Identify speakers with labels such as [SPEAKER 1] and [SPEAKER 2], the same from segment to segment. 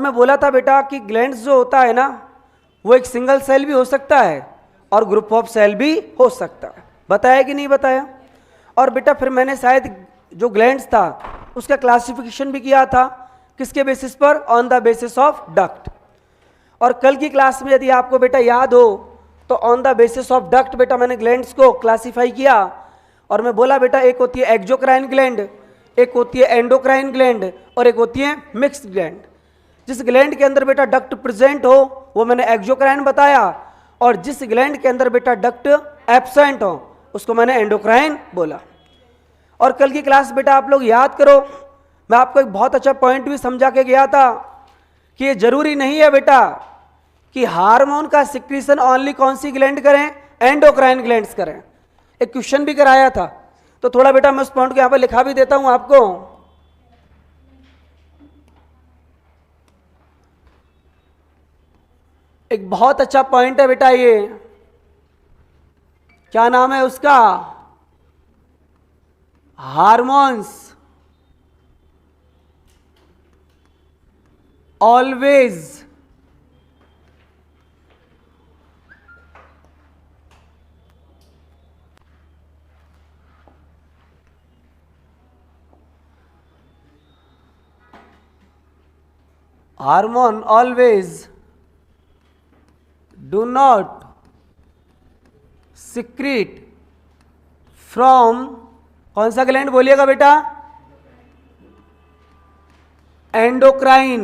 [SPEAKER 1] मैं बोला था बेटा कि ग्लैंड्स जो होता है ना वो एक सिंगल सेल भी हो सकता है और ग्रुप ऑफ सेल भी हो सकता है। बताया कि नहीं बताया? और बेटा फिर मैंने शायद जो ग्लैंड्स था उसका क्लासिफिकेशन भी किया था, किसके बेसिस पर? On the basis of duct. और कल की क्लास में यदि आपको बेटा याद हो तो on the basis of duct बेटा मैंने ग्लैंड्स को क्लासिफाई किया और मैं बोला बेटा एक होती है एक्सोक्राइन ग्लैंड, एक होती है एंडोक्राइन ग्लैंड और एक होती है मिक्स्ड ग्लैंड। जिस ग्लैंड के अंदर बेटा डक्ट प्रेजेंट हो वो मैंने एक्सोक्राइन बताया और जिस ग्लैंड के अंदर बेटा डक्ट एब्सेंट हो उसको मैंने एंडोक्राइन बोला। और कल की क्लास बेटा आप लोग याद करो, मैं आपको एक बहुत अच्छा पॉइंट भी समझा के गया था कि ये जरूरी नहीं है बेटा कि हार्मोन का सिक्रीशन ओनली कौन सी ग्लैंड करें? एंडोक्राइन ग्लैंड्स करें। एक क्वेश्चन भी कराया था, तो थोड़ा बेटा मैं उस पॉइंट को यहां पर लिखा भी देता हूं आपको। एक बहुत अच्छा पॉइंट है बेटा, ये क्या नाम है उसका? Hormones always hormone always do not secrete from कौन सा ग्लैंड बोलिएगा बेटा? Endocrine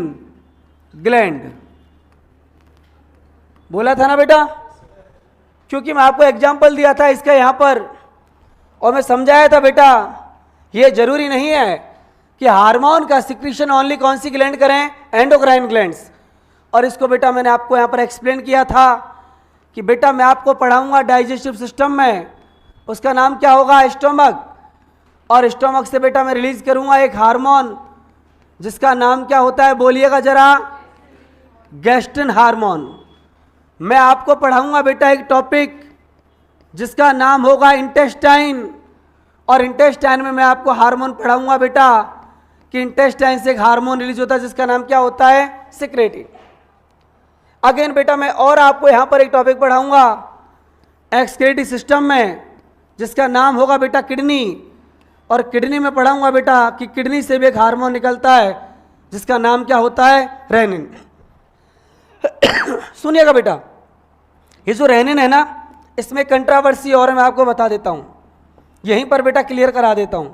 [SPEAKER 1] gland. बोला था ना बेटा? क्योंकि मैं आपको एग्जाम्पल दिया था इसका यहां पर और मैं समझाया था बेटा ये जरूरी नहीं है कि हार्मोन का सिक्रीशन ओनली कौन सी ग्लैंड करें? Endocrine glands. और इसको बेटा मैंने आपको यहां पर एक्सप्लेन किया था कि बेटा मैं आपको पढ़ाऊंगा डाइजेस्टिव सिस्टम में, उसका नाम क्या होगा? स्टोमक। और स्टोमक से बेटा मैं रिलीज करूंगा एक हार्मोन जिसका नाम क्या होता है? बोलिएगा जरा। Gastrin hormone. मैं आपको पढ़ाऊंगा बेटा एक टॉपिक जिसका नाम होगा इंटेस्टाइन, और इंटेस्टाइन में मैं आपको हार्मोन पढ़ाऊंगा बेटा कि इंटेस्टाइन से एक हार्मोन रिलीज होता है जिसका नाम क्या होता है? सिक्रेटिन। अगेन बेटा मैं और आपको यहां पर एक टॉपिक पढ़ाऊंगा एक्सक्रीटरी सिस्टम में जिसका नाम होगा बेटा किडनी, और किडनी में पढ़ाऊंगा बेटा कि किडनी से भी एक हार्मोन निकलता है जिसका नाम क्या होता है? रेनिन। सुनिएगा बेटा, ये जो रेनिन है ना इसमें कंट्रोवर्सी और मैं आपको बता देता हूं, यहीं पर बेटा क्लियर करा देता हूं।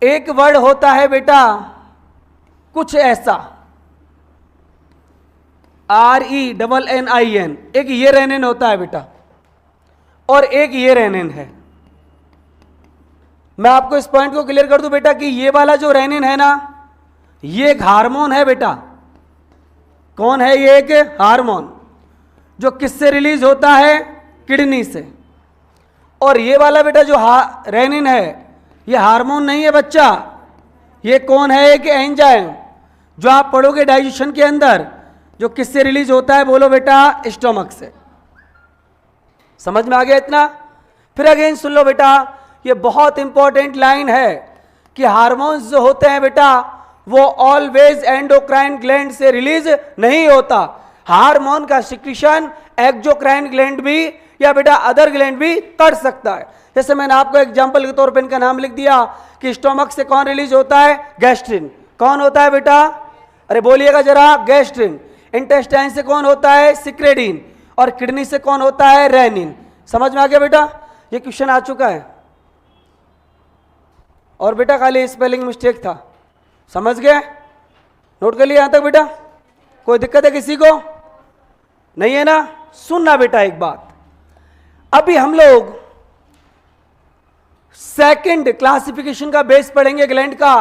[SPEAKER 1] एक वर्ड होता है बेटा कुछ ऐसा, RENNIN, एक ये रेनिन होता है बेटा और एक ये रेनिन है। मैं आपको इस पॉइंट को क्लियर कर दूं बेटा कि ये वाला जो रेनिन है ना ये एक हार्मोन है बेटा। कौन है ये? एक हार्मोन जो किससे रिलीज होता है? किडनी से। और ये वाला बेटा जो रेनिन है ये हार्मोन नहीं है बच्चा, ये कौन है? एक एंजाइम जो आप पढ़ोगे डाइजेशन के अंदर, जो किससे रिलीज होता है? बोलो बेटा, स्टोमक से। समझ में आ गया इतना? फिर अगेन सुन लो बेटा, ये बहुत इंपॉर्टेंट लाइन है कि हार्मोन्स जो होते हैं बेटा वो ऑलवेज एंडोक्राइन ग्लैंड से रिलीज नहीं होता। हार्मोन का सिक्रीशन एक्सोक्राइन ग्लैंड भी या बेटा अदर ग्लैंड भी कर सकता है। जैसे मैंने आपको एग्जांपल के तौर पर इनका नाम लिख दिया कि स्टोमक से कौन रिलीज होता है? गैस्ट्रिन। कौन होता है बेटा? अरे बोलिएगा जरा, गैस्ट्रिन। इंटेस्टाइन से कौन होता है? सिक्रेटिन। और किडनी से कौन होता है? रेनिन। समझ में आ गया बेटा? ये क्वेश्चन आ चुका है और बेटा खाली स्पेलिंग मिस्टेक था, समझ गए? नोट कर लिया यहां तक बेटा? कोई दिक्कत है किसी को? नहीं है ना? सुनना बेटा एक बात, अभी हम लोग सेकंड क्लासिफिकेशन का बेस पढ़ेंगे ग्लैंड का,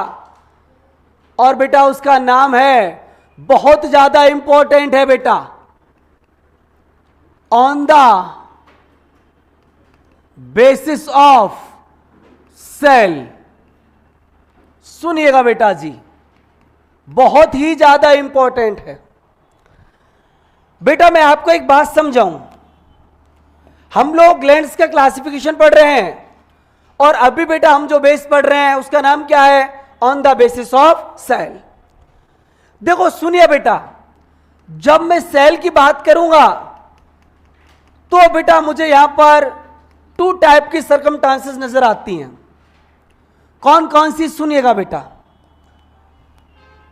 [SPEAKER 1] और बेटा उसका नाम है, बहुत ज्यादा इंपॉर्टेंट है बेटा, on the basis of cell. सुनिएगा बेटा जी, बहुत ही ज्यादा इंपॉर्टेंट है बेटा। मैं आपको एक बात समझाऊं, हम लोग ग्लैंड्स का क्लासिफिकेशन पढ़ रहे हैं और अभी बेटा हम जो बेस पढ़ रहे हैं उसका नाम क्या है? On the basis of cell. देखो सुनिए बेटा, जब मैं सेल की बात करूंगा तो बेटा मुझे यहां पर 2 टाइप की सर्कमस्टांसेस नजर आती हैं। कौन कौन सी, सुनिएगा बेटा,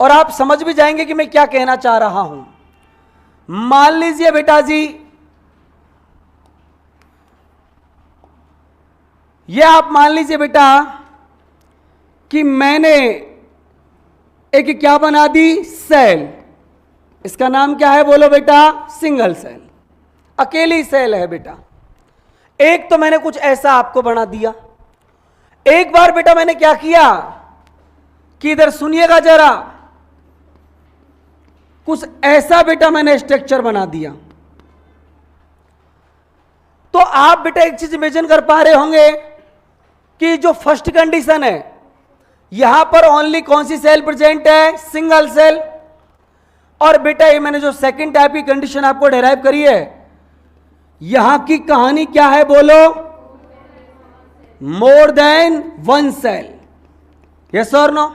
[SPEAKER 1] और आप समझ भी जाएंगे कि मैं क्या कहना चाह रहा हूं। मान लीजिए बेटा जी, यह आप मान लीजिए बेटा कि मैंने एक क्या बना दी, सेल। इसका नाम क्या है बोलो बेटा, सिंगल सेल, अकेली सेल है बेटा। एक तो मैंने कुछ ऐसा आपको बना दिया। एक बार बेटा मैंने क्या किया कि इधर सुनिएगा जरा, कुछ ऐसा बेटा मैंने स्ट्रक्चर बना दिया। तो आप बेटा एक चीज इमेजिन कर पा रहे होंगे कि जो फर्स्ट कंडीशन है, यहां पर ओनली कौन सी सेल प्रेजेंट है, सिंगल सेल। और बेटा ये मैंने जो सेकंड टाइप की कंडीशन आपको डिराइव करी है, यहां की कहानी क्या है बोलो, मोर देन 1 सेल। यस और नो?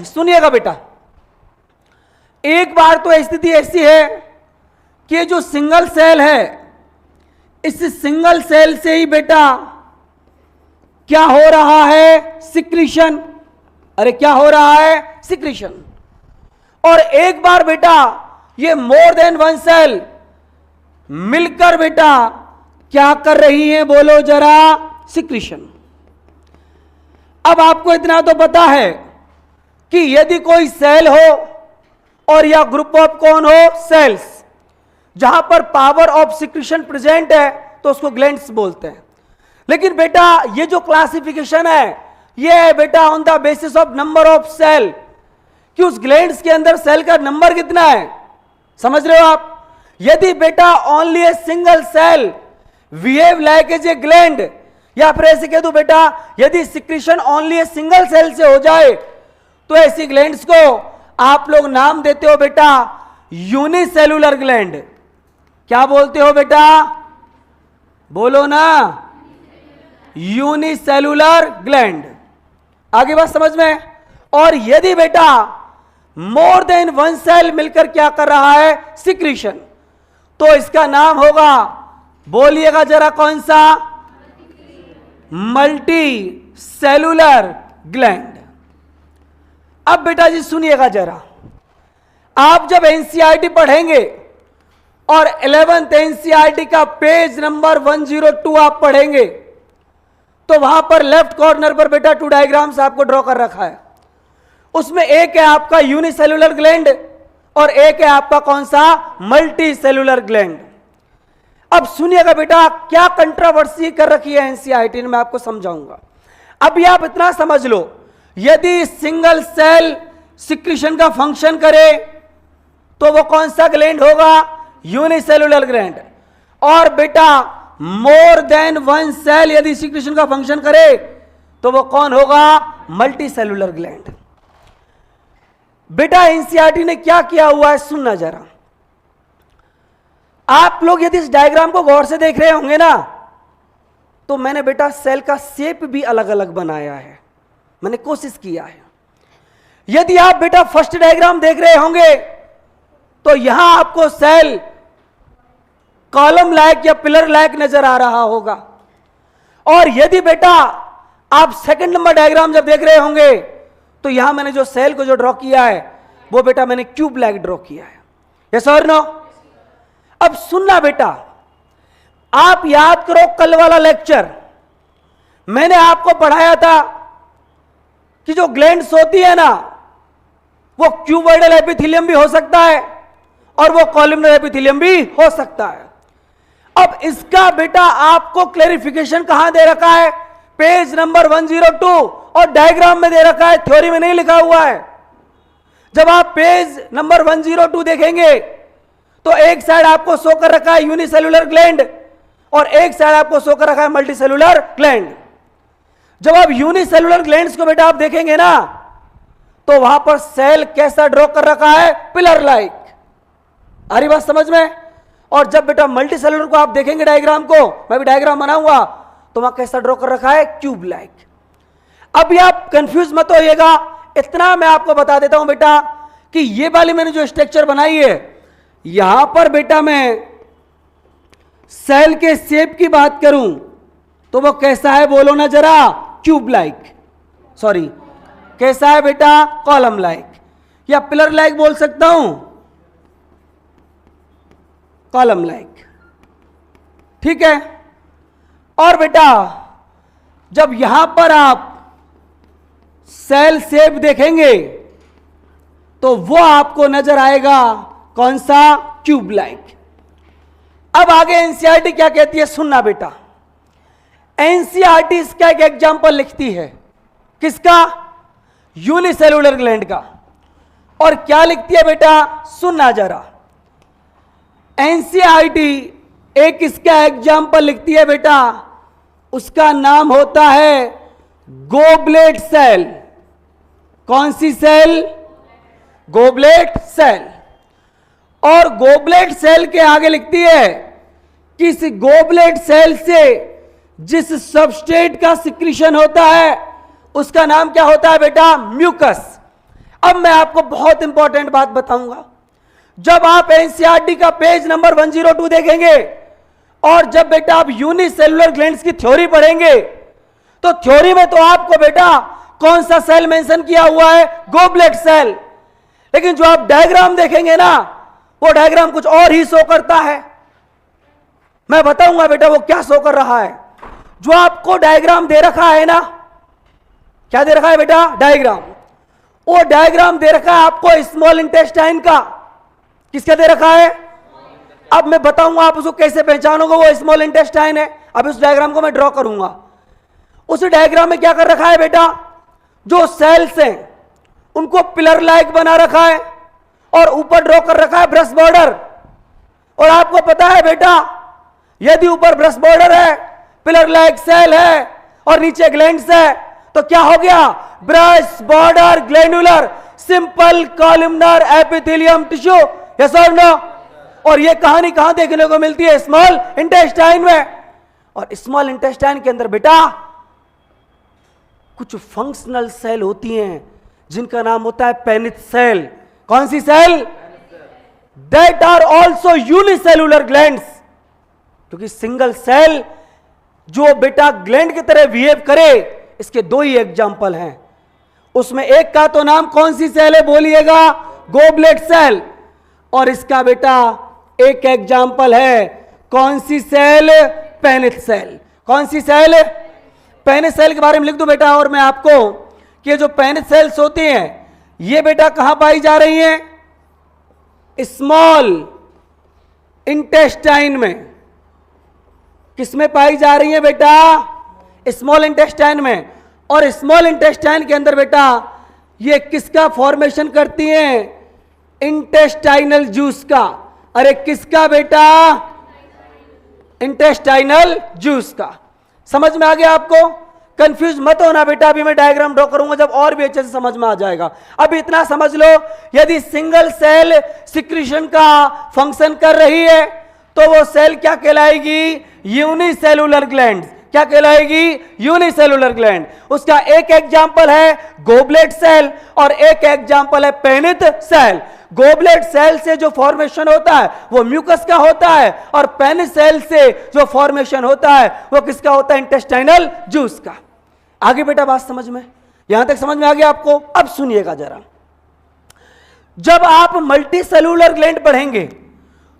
[SPEAKER 1] सुनिएगा बेटा, एक बार तो स्थिति ऐसी है कि जो सिंगल सेल है, इस सिंगल सेल से ही बेटा क्या हो रहा है, सिक्रीशन। अरे क्या हो रहा है, सिक्रीशन। और एक बार बेटा ये मोर देन 1 सेल मिलकर बेटा क्या कर रही है बोलो जरा, सिक्रीशन। अब आपको इतना तो पता है कि यदि कोई सेल हो और या ग्रुप ऑफ कौन हो, सेल्स, जहां पर पावर ऑफ सिक्रीशन प्रेजेंट है तो उसको ग्लैंड्स बोलते हैं। लेकिन बेटा ये जो क्लासिफिकेशन है, ये है बेटा on the basis of number of cell, कि उस ग्लैंड्स के अंदर सेल का नंबर कितना है। समझ रहे हो आप? यदि बेटा only a single cell behave like as a gland, या फिर ऐसे कह दो बेटा यदि secretion only a single cell से हो जाए तो ऐसी ग्लैंड्स को आप लोग नाम देते हो बेटा यूनिसेलुलर ग्लैंड। क्या बोलते हो बेटा, बोलो ना, यूनिसेलुलर ग्लैंड। आगे बात समझ में? और यदि बेटा मोर देन 1 सेल मिलकर क्या कर रहा है, सिक्रीशन, तो इसका नाम होगा, बोलिएगा जरा कौन सा, मल्टी सेलुलर ग्लैंड। अब बेटा जी सुनिएगा जरा, आप जब एनसीईआरटी पढ़ेंगे और 11th एनसीईआरटी का पेज नंबर 102 आप पढ़ेंगे तो वहां पर लेफ्ट कॉर्नर पर बेटा 2 डायग्राम्स आपको ड्रॉ कर रखा है। उसमें एक है आपका यूनिसेलुलर ग्लैंड और एक है आपका कौन सा, मल्टी सेलुलर ग्लैंड। अब सुनिएगा बेटा क्या कंट्रोवर्सी कर रखी है एनसीईआरटी ने, मैं आपको समझाऊंगा। अभी आप इतना समझ लो, यदि सिंगल सेल सिक्रीशन का फंक्शन करे तो वो कौन सा ग्लैंड होगा, यूनिसेलुलर ग्लैंड। और बेटा मोर देन 1 सेल यदि सिक्रीशन का फंक्शन करे तो वो कौन होगा, मल्टी सेलुलर ग्लैंड। बेटा एनसीईआरटी ने क्या किया हुआ है सुनना जरा। आप लोग यदि इस डायग्राम को गौर से देख रहे होंगे ना, तो मैंने बेटा सेल का शेप भी अलग अलग बनाया है, मैंने कोशिश किया है। यदि आप बेटा फर्स्ट डायग्राम देख रहे होंगे तो यहां आपको सेल कॉलम लाइक या पिलर लाइक नजर आ रहा होगा। और यदि बेटा आप सेकंड नंबर डायग्राम जब देख रहे होंगे तो यहां मैंने जो सेल को जो ड्रॉ किया है वो बेटा मैंने क्यूब लाइक ड्रॉ किया है। यस और नो? अब सुनना बेटा, आप याद करो कल वाला लेक्चर, मैंने आपको पढ़ाया था कि जो ग्लैंड्स होती है ना, वो क्यूबॉइडल एपिथेलियम भी हो सकता है और वो कॉलमनर एपिथेलियम भी हो सकता है। अब इसका बेटा आपको क्लैरिफिकेशन कहां दे रखा है, पेज नंबर 102 और डायग्राम में दे रखा है, थ्योरी में नहीं लिखा हुआ है। जब आप पेज नंबर 102 देखेंगे तो एक साइड आपको शो कर रखा है यूनिसेलुलर ग्लैंड और एक साइड आपको शो कर रखा है मल्टीसेलुलर ग्लैंड। जब आप यूनिसेलुलर ग्लैंड्स को बेटा आप देखेंगे ना तो वहां पर सेल कैसा ड्रॉ कर रखा है, पिलर लाइक। आ रही बात समझ में? और जब बेटा मल्टी सेलुलर को आप देखेंगे डायग्राम को, मैं भी डायग्राम बनाऊंगा, तो वहां कैसा ड्रॉ कर रखा है, क्यूब लाइक। अभी आप कंफ्यूज मत होइएगा, इतना मैं आपको बता देता हूं बेटा कि ये वाली मैंने जो स्ट्रक्चर बनाई है, यहां पर बेटा मैं सेल के शेप की बात करूं तो वो कैसा है, बोलो ना जरा, क्यूब लाइक, सॉरी कैसा है बेटा, कॉलम लाइक, या पिलर लाइक बोल सकता हूं, कॉलम लाइक, ठीक है। और बेटा जब यहां पर आप सेल शेप देखेंगे तो वो आपको नजर आएगा कौन सा, क्यूब लाइक। अब आगे एनसीईआरटी क्या कहती है, सुनना बेटा। एनसीईआरटी इसका एक एग्जांपल लिखती है, किसका, यूनिसेलुलर ग्लैंड का। और क्या लिखती है बेटा, सुनना जरा। एनसीईआरटी एक इसका एग्जांपल लिखती है बेटा, उसका नाम होता है गोबलेट सेल। कौन सी सेल, गोबलेट सेल। और गोबलेट सेल के आगे लिखती है कि इस गोबलेट सेल से जिस सबस्ट्रेट का सिक्रीशन होता है उसका नाम क्या होता है बेटा, म्यूकस। अब मैं आपको बहुत इंपॉर्टेंट बात बताऊंगा। जब आप एनसीईआरटी का पेज नंबर 102 देखेंगे और जब बेटा आप यूनिसेलुलर ग्लैंड्स की थ्योरी पढ़ेंगे तो थ्योरी में तो आपको बेटा कौन सा सेल मेंशन किया हुआ है, गोबलेट सेल। लेकिन जो आप डायग्राम देखेंगे ना, वो डायग्राम कुछ और ही शो करता है। मैं बताऊंगा बेटा वो क्या शो कर रहा है। जो आपको डायग्राम दे रखा है ना, क्या दे रखा है बेटा, डायग्राम। वो डायग्राम दे रखा है आपको स्मॉल इंटेस्टाइन का। किसका दे रखा है, अब मैं बताऊंगा आप उसको कैसे पहचानोगे वो स्मॉल इंटेस्टाइन है। अब उस डायग्राम को मैं ड्रॉ करूंगा। उस डायग्राम में क्या कर रखा है बेटा, जो सेल्स हैं उनको पिलर लाइक बना रखा है और ऊपर ड्रॉ कर रखा है ब्रश बॉर्डर। और आपको पता है बेटा, यदि ऊपर ब्रश बॉर्डर है, पिलर लाइक सेल है और नीचे ग्लैंड्स है, तो क्या हो गया, brush border glandular simple columnar epithelium tissue. Yes और नो। और ये कहानी कहां देखने को मिलती है, स्मॉल इंटेस्टाइन में। और स्मॉल इंटेस्टाइन के अंदर बेटा कुछ फंक्शनल सेल होती हैं जिनका नाम होता है पेनिथ सेल। कौन सी cell, that are also unicellular glands. क्योंकि सिंगल सेल जो बेटा ग्लैंड की तरह बिहेव करे, इसके दो ही एग्जाम्पल हैं। उसमें एक का तो नाम कौन सी सेल है बोलिएगा, गोबलेट सेल। और इसका बेटा एक एग्जाम्पल है, कौन सी सेल, पेनिथ सेल। कौन सी सेल, पेनिथ सेल के बारे में लिख दो बेटा। और मैं आपको कि जो पेनिथ सेल्स होती हैं ये बेटा कहां पाई जा रही हैं, स्मॉल इंटेस्टाइन में। किसमें पाई जा रही है बेटा, स्मॉल इंटेस्टाइन में। और स्मॉल इंटेस्टाइन के अंदर बेटा ये किसका फॉर्मेशन करती हैं, इंटेस्टाइनल जूस का। अरे किसका बेटा, इंटेस्टाइनल जूस का। समझ में आ गया आपको, कंफ्यूज मत होना बेटा। अभी मैं डायग्राम ड्रॉ करूंगा जब और भी अच्छे से समझ में आ जाएगा। अभी इतना समझ लो, यदि सिंगल सेल सिक्रीशन का फंक्शन कर रही है तो वो सेल क्या कहलाएगी, यूनिसेलुलर ग्लैंड। क्या कहलाएगी, यूनिसेलुलर ग्लैंड। उसका एक एग्जांपल है गोबलेट सेल और एक एग्जांपल है पेनिथ सेल। गोबलेट सेल से जो फॉर्मेशन होता है वो म्यूकस का होता है और पेनिथ सेल से जो फॉर्मेशन होता है वो किसका होता है, इंटेस्टाइनल जूस का। आगे बेटा बात समझ में, यहां तक समझ में आ गया आपको। अब सुनिएगा जरा, जब आप मल्टी सेलुलर ग्लैंड पढ़ेंगे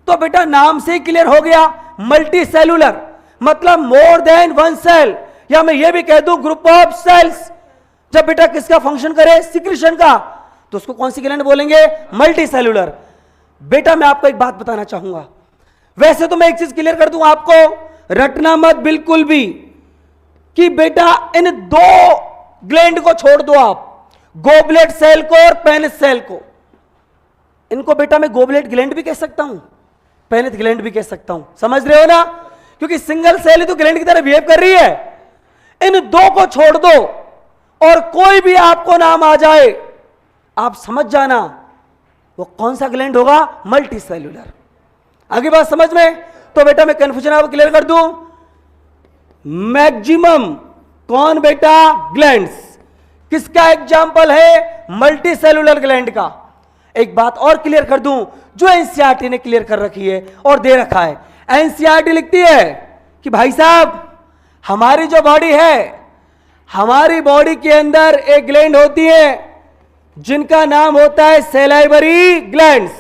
[SPEAKER 1] तो बेटा नाम से ही क्लियर हो गया, मल्टी सेलुलर मतलब मोर देन वन सेल, या मैं ये भी कह दूं ग्रुप ऑफ सेल्स। जब बेटा किसका फंक्शन करे, सिक्रीशन का, तो उसको कौन सी ग्लैंड बोलेंगे, मल्टी सेलुलर। बेटा मैं आपको एक बात बताना चाहूंगा, वैसे तो मैं एक चीज क्लियर कर दूं आपको, रटना मत बिल्कुल भी कि बेटा इन दो ग्लैंड को छोड़ दो आप, गोबलेट सेल को और पेनिथ सेल को। इनको बेटा मैं गोबलेट ग्लैंड भी कह सकता हूं, पेनिथ ग्लैंड भी कह सकता हूं। समझ रहे हो ना, क्योंकि सिंगल सेल ही तो ग्लैंड की तरह बिहेव कर रही है। इन दो को छोड़ दो और कोई भी आपको नाम आ जाए, आप समझ जाना वो कौन सा ग्लैंड होगा, मल्टी सेलुलर। आगे बात समझ में, तो बेटा मैं कंफ्यूजन आपको क्लियर कर दूं। मैक्सिमम कौन बेटा, ग्लैंड्स। किसका एग्जाम्पल है, मल्टी सेलुलर ग्लैंड का। एक बात और क्लियर कर दूं जो एनसीईआरटी ने क्लियर कर रखी है और दे रखा है। एनसीईआरटी लिखती है कि भाई साहब, हमारी जो बॉडी है, हमारी बॉडी के अंदर एक ग्लैंड होती है जिनका नाम होता है सैलाइवरी ग्लैंड्स।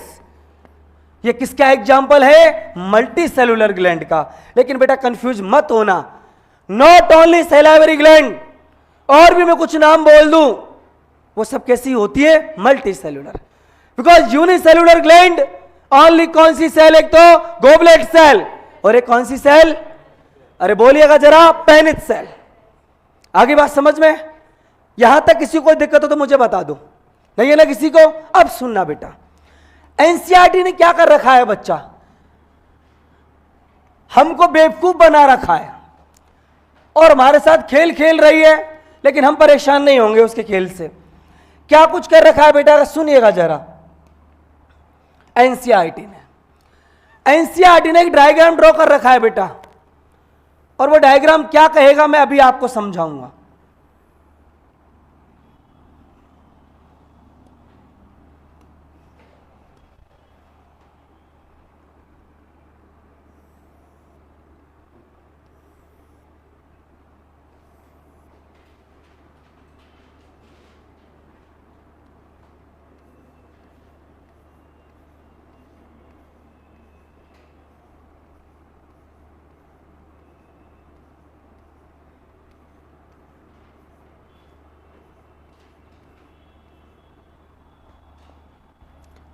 [SPEAKER 1] ये किसका एग्जाम्पल है? मल्टी सेलुलर ग्लैंड का। लेकिन बेटा कंफ्यूज मत होना, नॉट ओनली सैलाइवरी ग्लैंड, और भी मैं कुछ नाम बोल दूं, वो सब कैसी होती है? Multi cellular. Because unicellular gland only कौन सी सेल? एक तो गोबलेट सेल, और एक कौन सी सेल? अरे बोलिएगा जरा, पेनिस सेल। आगे बात समझ में? यहां तक किसी को दिक्कत हो तो मुझे बता दो, नहीं है ना किसी को? अब सुनना बेटा, एनसीईआरटी ने क्या कर रखा है बच्चा? हमको बेवकूफ बना रखा है और हमारे साथ खेल खेल रही है, लेकिन हम परेशान नहीं होंगे उसके खेल से। क्या कुछ कर रखा है बेटा? सुनिएगा जरा। एनसीईआरटी ने एक डायग्राम ड्रॉ कर रखा है बेटा, और वो डायग्राम क्या कहेगा मैं अभी आपको समझाऊंगा।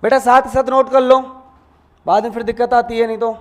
[SPEAKER 1] बेटा साथ ही साथ नोट कर लो, बाद में फिर दिक्कत आती है नहीं तो।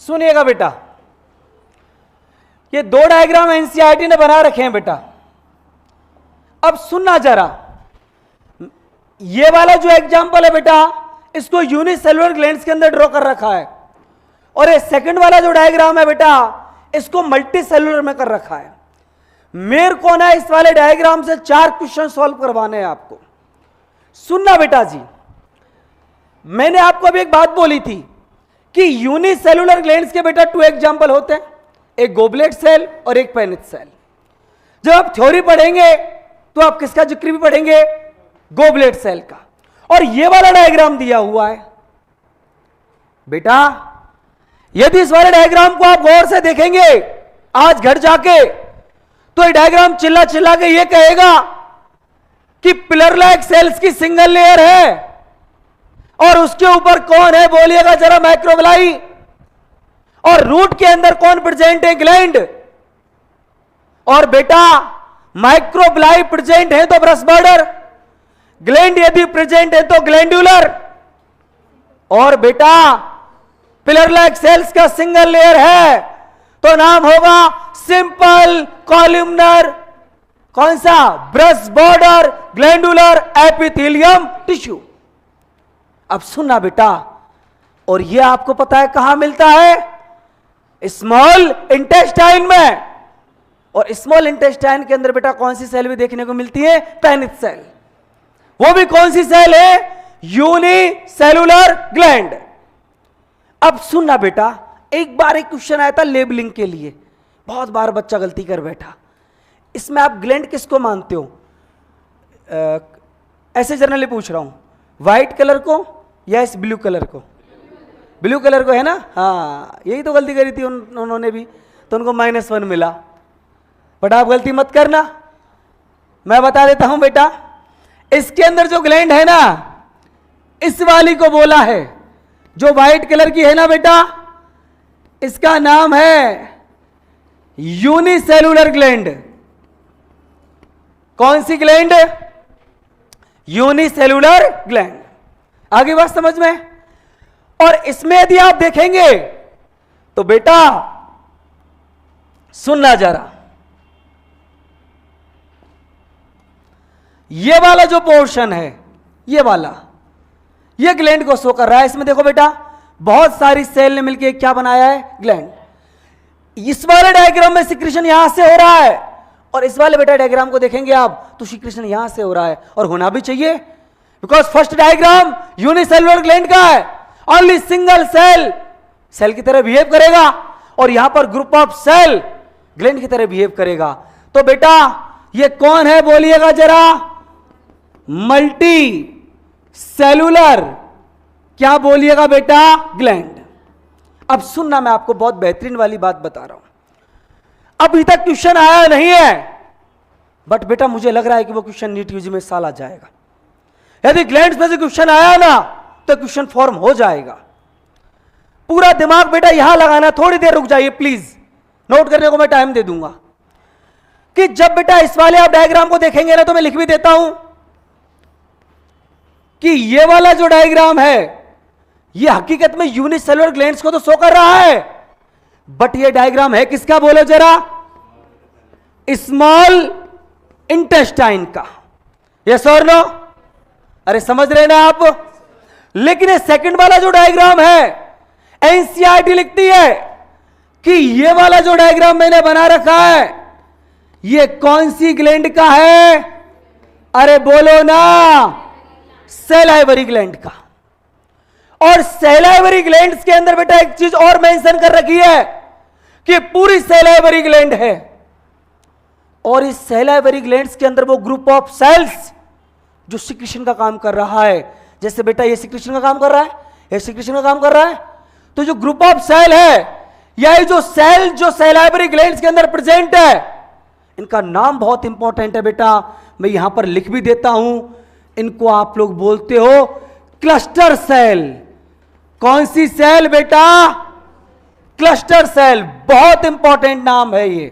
[SPEAKER 1] सुनिएगा बेटा, ये दो डायग्राम एनसीईआरटी ने बना रखे हैं बेटा। अब सुनना जरा, ये वाला जो एग्जांपल है बेटा, इसको यूनिसेलुलर ग्लैंड्स के अंदर ड्रॉ कर रखा है, और ये सेकंड वाला जो डायग्राम है बेटा, इसको मल्टी सेलुलर में कर रखा है। मेरे को ना इस वाले डायग्राम से 4 क्वेश्चन सॉल्व करवाने हैं आपको। सुनना बेटा जी, मैंने आपको अभी एक बात बोली थी कि यूनिसेलुलर ग्लैंड्स के बेटा 2 एग्जांपल होते हैं, एक गोबलेट सेल और एक पेनिस सेल। जब आप थ्योरी पढ़ेंगे तो आप किसका जिक्र भी पढ़ेंगे? गोबलेट सेल का। और ये वाला डायग्राम दिया हुआ है बेटा, यदि इस वाले डायग्राम को आप गौर से देखेंगे आज घर जाके, तो ये डायग्राम चिल्ला चिल्ला के ये कहेगा कि पिलर लाइक सेल्स की सिंगल लेयर है, और उसके ऊपर कौन है बोलिएगा जरा? माइक्रोविलाई। और रूट के अंदर कौन प्रेजेंट है? ग्लैंड। और बेटा माइक्रोविलाई प्रेजेंट है तो ब्रश बॉर्डर, ग्लैंड यदि प्रेजेंट है तो ग्लैंडुलर, और बेटा पिलर लाइक सेल्स का सिंगल लेयर है तो नाम होगा सिंपल कॉलमनर, कौन सा? Brush border glandular epithelium tissue. अब सुनना बेटा, और यह आपको पता है कहां मिलता है? स्मॉल इंटेस्टाइन में। और स्मॉल इंटेस्टाइन के अंदर बेटा कौन सी सेल भी देखने को मिलती है? Paneth cell. वो भी कौन सी सेल है? Unicellular gland. अब सुनना बेटा, एक बार एक क्वेश्चन आया था लेबलिंग के लिए, बहुत बार बच्चा गलती कर बैठा। इसमें आप ग्लैंड किसको मानते हो? ऐसे जनरली पूछ रहा हूं, व्हाइट कलर को या इस ब्लू कलर को? ब्लू कलर को है ना? हाँ, यही तो गलती करी थी उन्होंने भी, तो उनको -1 मिला। बट आप गलती मत करना, मैं बता देता हूं बेटा, इसके अंदर जो ग्लैंड है ना, इस वाली को बोला है, जो व्हाइट कलर की है ना बेटा, इसका नाम है यूनिसेलुलर ग्लैंड। कौन सी ग्लैंड? Unicellular gland. आगे बात समझ में? और इसमें यदि आप देखेंगे तो बेटा सुनना जरा, ये वाला जो पोर्शन है, ये वाला, ये ग्लैंड को शो कर रहा है। इसमें देखो बेटा, बहुत सारी सेल ने मिलकर क्या बनाया है? ग्लैंड। इस वाले डायग्राम में सिक्रीशन यहां से हो रहा है, और इस वाले बेटा डायग्राम को देखेंगे आप तो सिक्रीशन यहां से हो रहा है, और होना भी चाहिए, because first diagram unicellular gland का है। ओनली सिंगल सेल सेल की तरह बिहेव करेगा, और यहां पर ग्रुप ऑफ सेल ग्लैंड की तरह बिहेव करेगा। तो बेटा ये कौन है बोलिएगा जरा? मल्टी सेलुलर, क्या बोलिएगा बेटा? ग्लैंड। अब सुनना, मैं आपको बहुत बेहतरीन वाली बात बता रहा हूं। अभी तक क्वेश्चन आया नहीं है, बट बेटा मुझे लग रहा है कि वो क्वेश्चन नीट यूजी में साल आ जाएगा। यदि ग्लैंड्स में से क्वेश्चन आया ना, तो क्वेश्चन फॉर्म हो जाएगा। पूरा दिमाग बेटा यहां लगाना, थोड़ी देर रुक जाइए प्लीज, नोट करने को मैं टाइम दे दूंगा। कि जब बेटा इस वाले आप डायग्राम को देखेंगे ना, तो मैं लिख भी देता हूं कि ये वाला जो डायग्राम है, ये हकीकत में यूनिसेलुलर ग्लैंड्स को तो शो कर रहा है, बट ये डायग्राम है किसका बोलो जरा? स्मॉल इंटेस्टाइन का। यस और नो? अरे समझ रहे ना आप? लेकिन ये सेकंड वाला जो डायग्राम है, एनसीईआरटी लिखती है कि ये वाला जो डायग्राम मैंने बना रखा है, ये कौन सी ग्लैंड का है? अरे बोलो ना, सैलाइवरी ग्लैंड का। और सैलाइवरी ग्लैंड्स के अंदर बेटा एक चीज और मेंशन कर रखी है कि पूरी सैलाइवरी ग्लैंड है, और इस सैलाइवरी ग्लैंड्स के अंदर वो ग्रुप ऑफ सेल्स जो सिक्रीशन का काम कर रहा है, जैसे बेटा ये सिक्रीशन का काम कर रहा है, ये सिक्रीशन का काम कर रहा है, तो जो ग्रुप ऑफ सेल है, या जो सेल जो सैलाइवरी ग्लैंड्स के अंदर प्रेजेंट है, इनका नाम बहुत इंपॉर्टेंट है बेटा, मैं यहां पर लिख भी देता हूं। इनको आप लोग बोलते हो क्लस्टर सेल। कौन सी सेल बेटा? Cluster cell. बहुत इंपॉर्टेंट नाम है ये।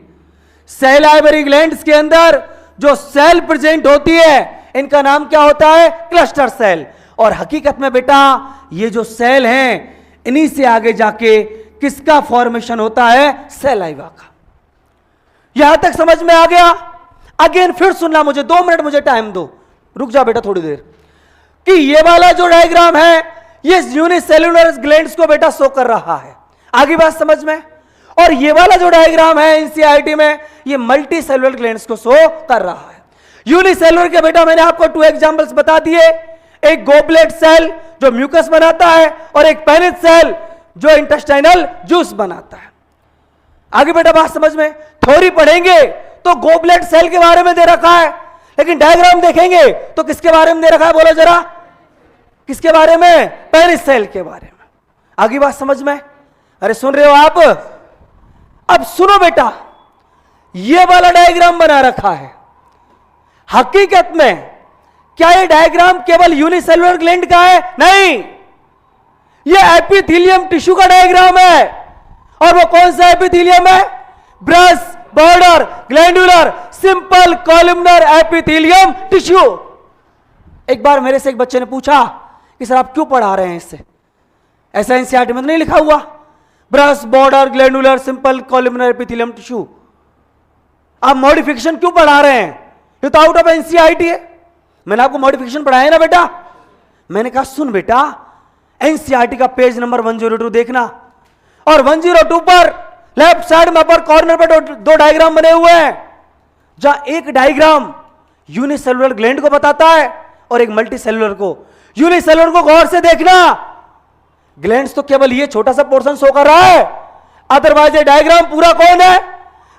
[SPEAKER 1] सैलाइवरी ग्लैंड्स के अंदर जो सेल प्रेजेंट होती है, इनका नाम क्या होता है? Cluster cell. और हकीकत में बेटा ये जो सेल हैं, इन्हीं से आगे जाके किसका फॉर्मेशन होता है? सैलाइवा का। यहां तक समझ में आ गया? अगेन फिर सुनना, मुझे 2 मिनट मुझे टाइम दो, रुक जा बेटा थोड़ी देर। कि ये वाला जो डायग्राम है ये यूनिसेल्युलर ग्लैंड्स को बेटा शो कर रहा है, आगे बात समझ में। और ये वाला जो डायग्राम है एनसीईआरटी में ये मल्टी सेलुलर ग्लैंड्स को शो कर रहा है। यूनिसेलुलर के बेटा मैंने आपको 2 एग्जांपल्स बता दिए, एक गोबलेट सेल जो म्यूकस बनाता है और एक पेनिस सेल जो इंटेस्टाइनल जूस बनाता है। आगे बेटा बात समझ में। थ्योरी पढ़ेंगे तो गोबलेट सेल के बारे में दे रखा है, लेकिन डायग्राम देखेंगे तो किसके बारे में दे रखा है? बोलो जरा, किसके बारे में? पेनिस सेल के बारे में। आगे बात समझ में? अरे सुन रहे हो आप? अब सुनो बेटा, ये वाला डायग्राम बना रखा है, हकीकत में क्या ये डायग्राम केवल यूनिसेलुलर ग्लैंड का है? नहीं, ये एपिथेलियम टिश्यू का डायग्राम है। और वो कौन सा एपिथेलियम है? Brush border glandular simple columnar epithelium tissue. एक बार मेरे से एक बच्चे ने पूछा कि सर आप क्यों पढ़ा रहे हैं इससे, ऐसा एनसीईआरटी में तो नहीं लिखा हुआ, brush border glandular simple columnar epithelium tissue, आप मॉडिफिकेशन क्यों पढ़ा रहे हैं? ये तो आउट ऑफ एनसीईआरटी है। मैंने आपको मॉडिफिकेशन पढ़ाया है ना बेटा। मैंने कहा सुन बेटा, एनसीईआरटी का पेज नंबर 102 देखना, और 102 पर लेफ्ट साइड में अपर कॉर्नर पर 2 डायग्राम बने हुए हैं, जहां एक डायग्राम यूनिसेलुलर ग्लैंड को बताता है और एक मल्टी सेलुलर को। यूनिसेलुलर को गौर से देखना, ग्लैंड्स तो केवल ये छोटा सा पोर्शन शो कर रहा है, अदरवाइज ये डायग्राम पूरा कौन है?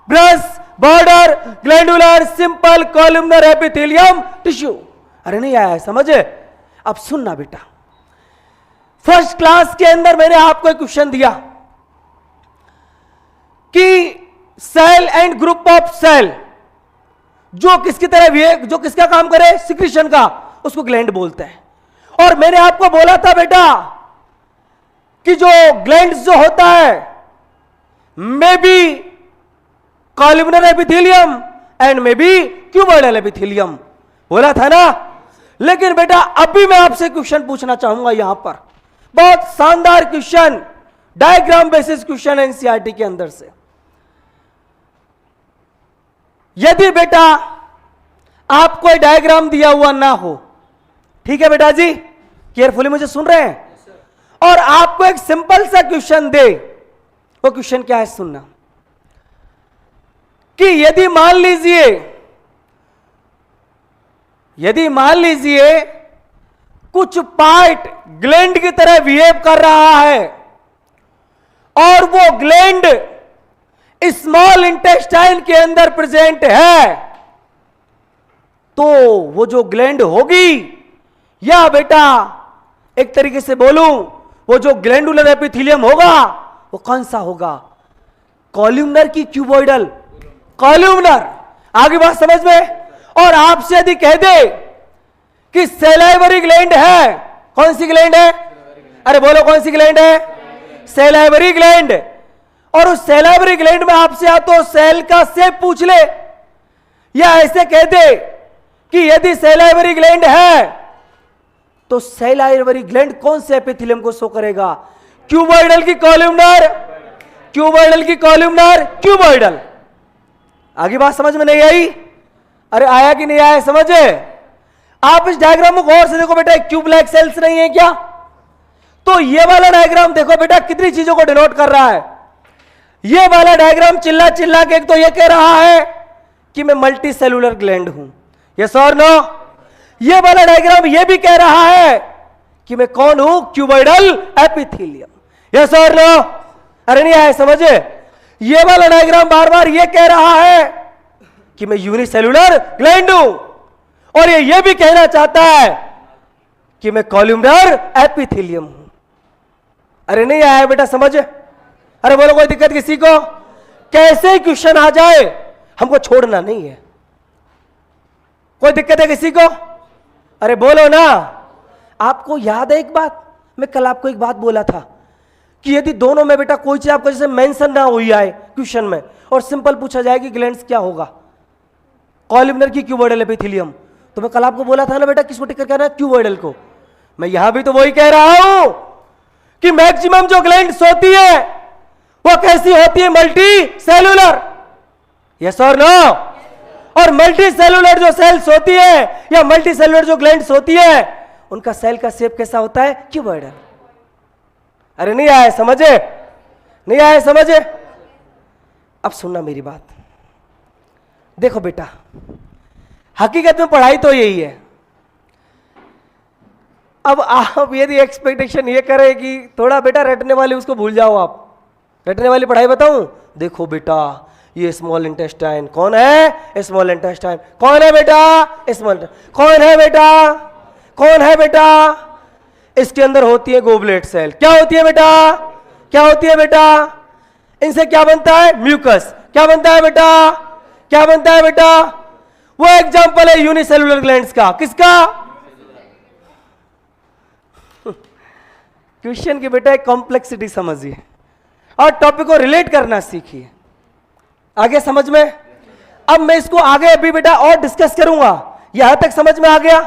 [SPEAKER 1] Brush border glandular simple columnar epithelium tissue. अरे नहीं आया समझ? अब सुनना बेटा, फर्स्ट क्लास के अंदर मैंने आपको एक क्वेश्चन दिया कि cell and group of cell जो किसकी तरह, जो किसका काम करे? सिक्रीशन का, उसको ग्लैंड बोलते हैं। और मैंने आपको बोला था बेटा कि जो ग्लैंड जो होता है may be columnar epithelium and may be cuboidal epithelium, बोला था ना। लेकिन बेटा अभी मैं आपसे क्वेश्चन पूछना चाहूंगा यहां पर, बहुत शानदार question, diagram basis question NCERT के अंदर से। यदि बेटा आपको कोई डायग्राम दिया हुआ ना हो, ठीक है बेटा जी, केयरफुली मुझे सुन रहे हैं, और आपको एक सिंपल सा क्वेश्चन दे, वो क्वेश्चन क्या है सुनना, कि यदि मान लीजिए कुछ पार्ट ग्लैंड की तरह बिहेव कर रहा है और वो ग्लैंड स्मॉल इंटेस्टाइन के अंदर प्रेजेंट है, तो वो जो ग्लैंड होगी, या बेटा एक तरीके से बोलूं, वो जो ग्लैंडुलर एपिथेलियम होगा वो कौन सा होगा? कॉलमनर की क्यूबॉइडल? कॉलमनर। आगे बात समझ में। और आपसे यदि कह दे कि सैलाइवरी ग्लैंड है, कौन सी ग्लैंड है? अरे बोलो कौन सी ग्लैंड है? Salivary gland. और उस सैलाइवरी ग्लैंड में आपसे या तो सेल का शेप पूछ ले, या ऐसे कह दे कि यदि सैलाइवरी ग्लैंड है तो सैलाइवरी ग्लैंड कौन से एपिथेलियम को शो करेगा? क्यूबॉइडल की कॉलमनर, क्यूबॉइडल की कॉलमनर, क्यूबॉइडल। आगे बात समझ में नहीं आई? अरे आया कि नहीं आया समझे? आप इस डायग्राम को गौर से देखो बेटा, क्यूब लाइक सेल्स नहीं है क्या? तो ये वाला डायग्राम देखो बेटा कितनी चीजों को डिनोट कर रहा है। ये वाला डायग्राम चिल्ला चिल्ला के एक तो ये कह रहा है कि मैं मल्टी सेलुलर ग्लैंड हूं, यस और नो? ये वाला डायग्राम ये भी कह रहा है कि मैं कौन हूं? क्यूबॉइडल एपिथेलियम, यस और नो? अरे नहीं आया समझे? ये वाला डायग्राम बार बार ये कह रहा है कि मैं यूनिसेलुलर ग्लैंड हूं, और ये भी कहना चाहता है कि मैं कॉलमनर एपिथेलियम हूं। अरे नहीं आया बेटा समझ? अरे बोलो कोई दिक्कत किसी को? कैसे क्वेश्चन आ जाए हमको छोड़ना नहीं है। कोई दिक्कत है किसी को? अरे बोलो ना। आपको याद है एक बात, मैं कल आपको एक बात बोला था कि यदि दोनों में बेटा कोई चीज आपको जैसे मेंशन ना हुई आए क्वेश्चन में और सिंपल पूछा जाए कि ग्लैंड्स क्या होगा? कॉलमनर की क्यूबॉइडल एपिथेलियम, तो मैं कल आपको बोला था ना बेटा किसको टिक कर कहना है? क्यूबॉइडल को। मैं यहां भी तो वही कह रहा हूं कि मैक्सिमम जो ग्लैंड्स होती है वो कैसी होती है? Multi cellular. यस और नो? और मल्टी सेलुलर जो सेल्स होती है या मल्टी सेलुलर जो ग्लैंड्स होती है उनका सेल का शेप कैसा होता है? क्यूबॉइडल। अरे नहीं आया समझे? नहीं आया समझे? अब सुनना मेरी बात। देखो बेटा, हकीकत में पढ़ाई तो यही है। अब आप यदि एक्सपेक्टेशन ये करें कि थोड़ा बेटा रटने वाली उसको भूल जाओ, आप रटने वाली पढ़ाई बताऊं? देखो बेटा, ये स्मॉल इंटेस्टाइन कौन है? स्मॉल इंटेस्टाइन कौन है बेटा? स्मॉल कौन है बेटा? कौन है बेटा? इसके अंदर होती है गोबलेट सेल। क्या होती है बेटा? क्या होती है बेटा? इनसे क्या बनता है? म्यूकस। क्या बनता है बेटा? क्या बनता है बेटा? वो एग्जांपल है यूनिसेलुलर ग्लैंड्स का। किसका? क्वेश्चन की बेटा एक कॉम्प्लेक्सिटी समझिए और टॉपिक को रिलेट करना सीखिए। आगे समझ में? अब मैं इसको आगे अभी बेटा और डिस्कस करूंगा। यहां तक समझ में आ गया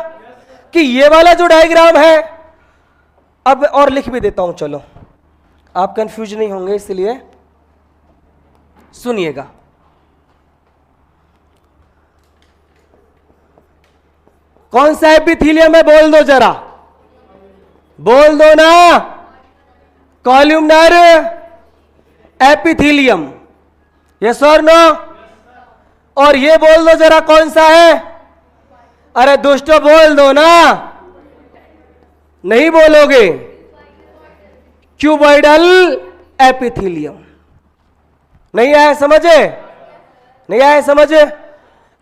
[SPEAKER 1] कि ये वाला जो डायग्राम है, अब और लिख भी देता हूं, चलो आप कंफ्यूज नहीं होंगे, इसलिए सुनिएगा। कौन सा एपिथेलियम है? बोल दो जरा, बोल दो ना। Columnar epithelium. यस और नो? और ये बोल दो जरा कौन सा है? अरे दोस्तों बोल दो ना, नहीं बोलोगे। Cuboidal epithelium. नहीं आया समझे? नहीं आया समझे?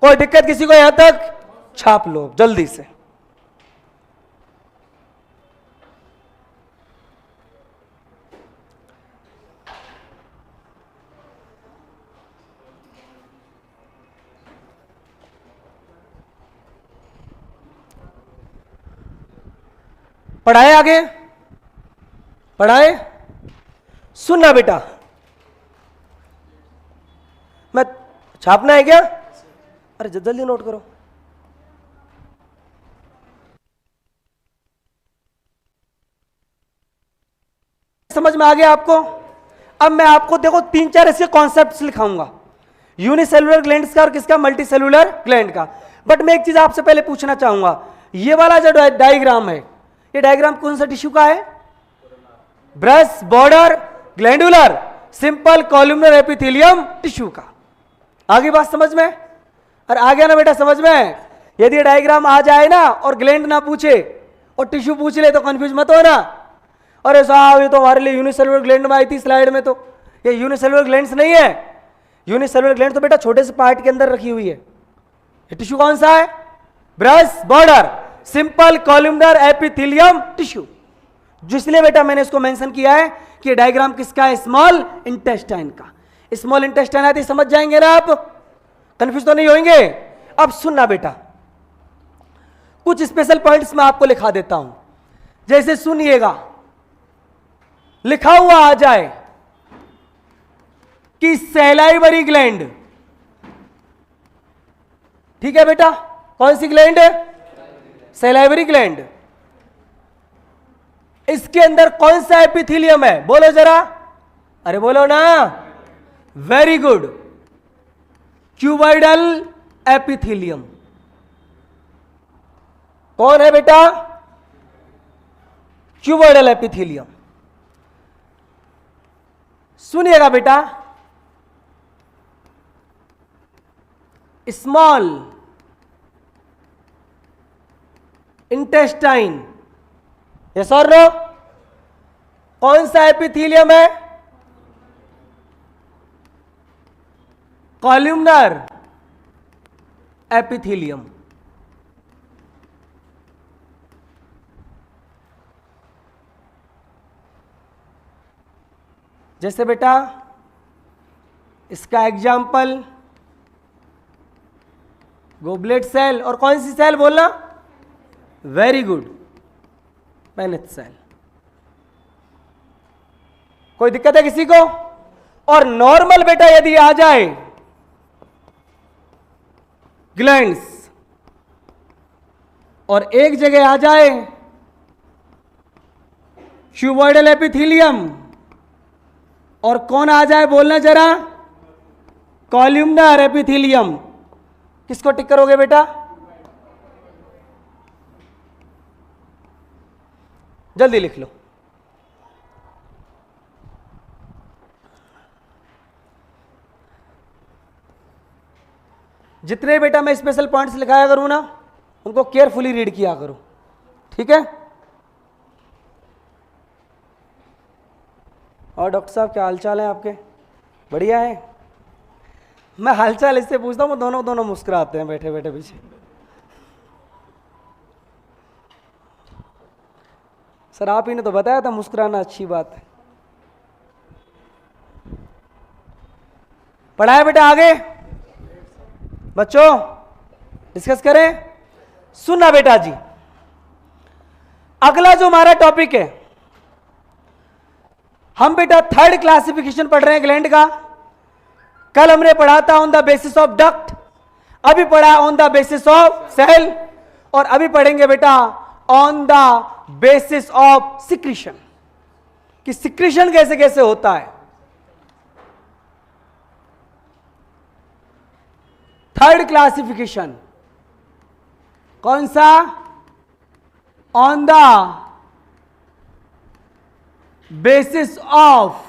[SPEAKER 1] कोई दिक्कत किसी को? यहां तक छाप लो जल्दी से। पढ़ाए आगे? पढ़ाए? सुनना बेटा, मैं छापना है क्या? अरे जल्दी नोट करो। समझ में आ गया आपको? अब मैं आपको देखो 3-4 इसके कॉन्सेप्ट्स लिखाऊंगा, यूनिसेलुलर ग्लैंड्स का और किसका? मल्टी सेलुलर ग्लैंड का। बट मैं एक चीज आपसे पहले पूछना चाहूंगा, ये वाला जो डायग्राम है, ये डायग्राम कौन सा टिश्यू का है? Brush border glandular simple columnar epithelium tissue का। आगे बात समझ में? और आ गया ना बेटा समझ में? यदि डायग्राम आ जाए ना और ग्लैंड ना पूछे और टिश्यू पूछ ले तो कंफ्यूज मत हो ना। अरे साहब ये तो हमारे लिए यूनिसेलुलर ग्लैंड में आई थी स्लाइड में, तो ये यूनिसेलुलर ग्लैंड्स नहीं है। यूनिसेलुलर ग्लैंड तो बेटा छोटे से पार्ट के अंदर रखी हुई है। ये टिश्यू कौन सा है? Brush border simple columnar epithelium tissue. जिसलिए बेटा मैंने इसको मेंशन किया है कि डायग्राम किसका है? स्मॉल इंटेस्टाइन का। स्मॉल इंटेस्टाइन आती समझ जाएंगे ना आप? कंफ्यूज तो नहीं होंगे? अब सुनना बेटा, कुछ स्पेशल पॉइंट्स मैं आपको लिखा देता हूं। जैसे सुनिएगा, लिखा हुआ आ जाए कि सैलाइवरी ग्लैंड, ठीक है बेटा? कौन सी ग्लैंड है? Salivary gland. इसके अंदर कौन सा एपिथेलियम है? बोलो जरा, अरे बोलो ना। Very good, cuboidal epithelium. कौन है बेटा? Cuboidal epithelium. सुनिएगा बेटा, स्मॉल इंटेस्टाइन, यस और नो? कौन सा एपिथेलियम है? Columnar epithelium. जैसे बेटा इसका एग्जाम्पल गोबलेट सेल, और कौन सी सेल बोलना? Very good, Paneth cell. कोई दिक्कत है किसी को? और नॉर्मल बेटा यदि आ जाए ग्लैंड्स और एक जगह आ जाए क्यूबॉइडल एपिथेलियम, और कौन आ जाए बोलना जरा, कॉल्यूमनर एपिथेलियम। किसको टिक करोगे बेटा, जल्दी लिख लो। जितने बेटा मैं स्पेशल पॉइंट्स लिखाया करूं ना, उनको केयरफुली रीड किया करो, ठीक है। और डॉक्टर साहब क्या हालचाल है आपके, बढ़िया है। मैं हालचाल इससे पूछता हूँ, दोनों मुस्कुराते हैं बैठे बैठे पीछे। सर आप ही ने तो बताया था मुस्कुराना अच्छी बात है। पढ़ाए बेटा आगे, बच्चों डिस्कस करें। सुनना बेटा जी, अगला जो हमारा टॉपिक है, हम बेटा थर्ड क्लासिफिकेशन पढ़ रहे हैं ग्लैंड का। कल हमने पढ़ा था on the basis of duct, अभी पढ़ा on the basis of cell, और अभी पढ़ेंगे बेटा on the basis of secretion, कि सिक्रीशन कैसे कैसे होता है। थर्ड क्लासिफिकेशन कौन सा, on the basis of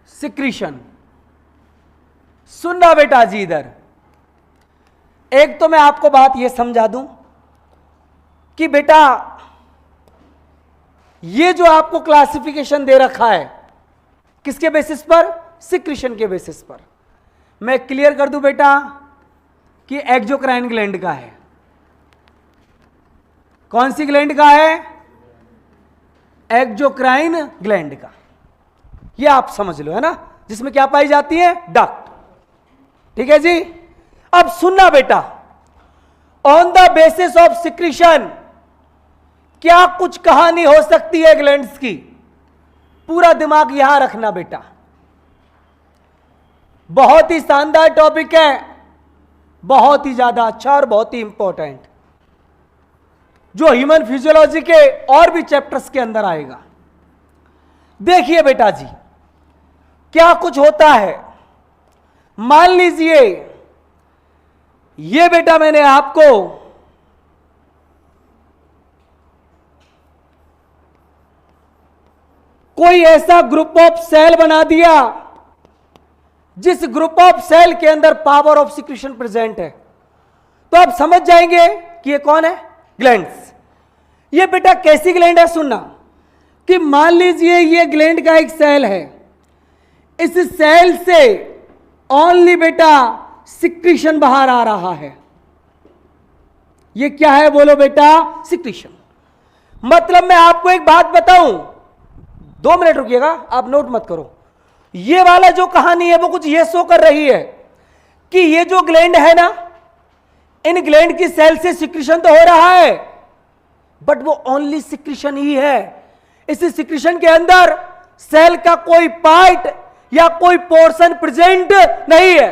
[SPEAKER 1] secretion. सुनना बेटा जी, इधर एक तो मैं आपको बात यह समझा दूं कि बेटा ये जो आपको क्लासिफिकेशन दे रखा है, किसके बेसिस पर, सिक्रीशन के बेसिस पर। मैं क्लियर कर दूं बेटा कि एक्सोक्राइन ग्लैंड का है। कौन सी ग्लैंड का है, एक्सोक्राइन ग्लैंड का। ये आप समझ लो, है ना, जिसमें क्या पाई जाती है, डक्ट। ठीक है जी। अब सुनना बेटा, on the basis of secretion क्या कुछ कहानी हो सकती है ग्लैंड्स की, पूरा दिमाग यहां रखना बेटा। बहुत ही शानदार टॉपिक है, बहुत ही ज्यादा अच्छा और बहुत ही इंपॉर्टेंट, जो ह्यूमन फिजियोलॉजी के और भी चैप्टर्स के अंदर आएगा। देखिए बेटा जी क्या कुछ होता है। मान लीजिए ये बेटा मैंने आपको कोई ऐसा ग्रुप ऑफ सेल बना दिया जिस ग्रुप ऑफ सेल के अंदर पावर ऑफ सिक्रीशन प्रेजेंट है, तो आप समझ जाएंगे कि ये कौन है, ग्लैंड्स। ये बेटा कैसी ग्लैंड है, सुनना, कि मान लीजिए ये ग्लैंड का एक सेल है, इस सेल से ओनली बेटा सिक्रीशन बाहर आ रहा है। ये क्या है बोलो बेटा, सिक्रीशन। मतलब मैं आपको एक बात बताऊं, 2 मिनट रुकिएगा, आप नोट मत करो। ये वाला जो कहानी है वो कुछ ये शो कर रही है कि ये जो ग्लैंड है ना, इन ग्लैंड की सेल से सिक्रीशन तो हो रहा है, बट वो ओनली सिक्रीशन ही है। इस सिक्रीशन के अंदर सेल का कोई पार्ट या कोई पोर्शन प्रेजेंट नहीं है।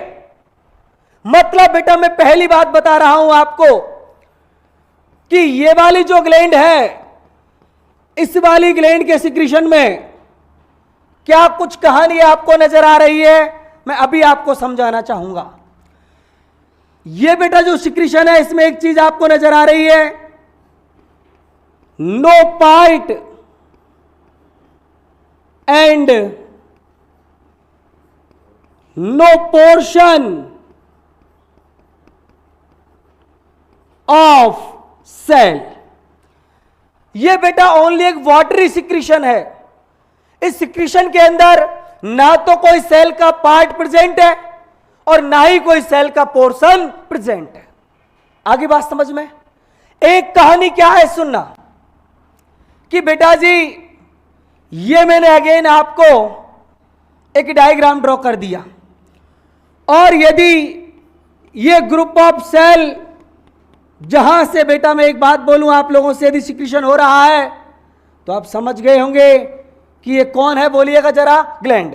[SPEAKER 1] मतलब बेटा मैं पहली बात बता रहा हूं आपको कि ये वाली जो ग्लैंड है, इस वाली ग्लैंड के सिक्रीशन में क्या कुछ कहानी आपको नजर आ रही है, मैं अभी आपको समझाना चाहूंगा। ये बेटा जो सिक्रीशन है, इसमें एक चीज आपको नजर आ रही है, no part and no portion of cell. ये बेटा ओनली एक वाटरी सिक्रीशन है। इस सिक्रीशन के अंदर ना तो कोई सेल का पार्ट प्रेजेंट है और ना ही कोई सेल का पोर्शन प्रेजेंट है। आगे बात समझ में। एक कहानी क्या है सुनना, कि बेटा जी ये मैंने अगेन आपको एक डायग्राम ड्रॉ कर दिया, और यदि ये ग्रुप ऑफ सेल, जहां से बेटा मैं एक बात बोलूं आप लोगों से, यदि सिक्रीशन हो रहा है तो आप समझ गए होंगे कि ये कौन है, बोलिएगा जरा, ग्लैंड।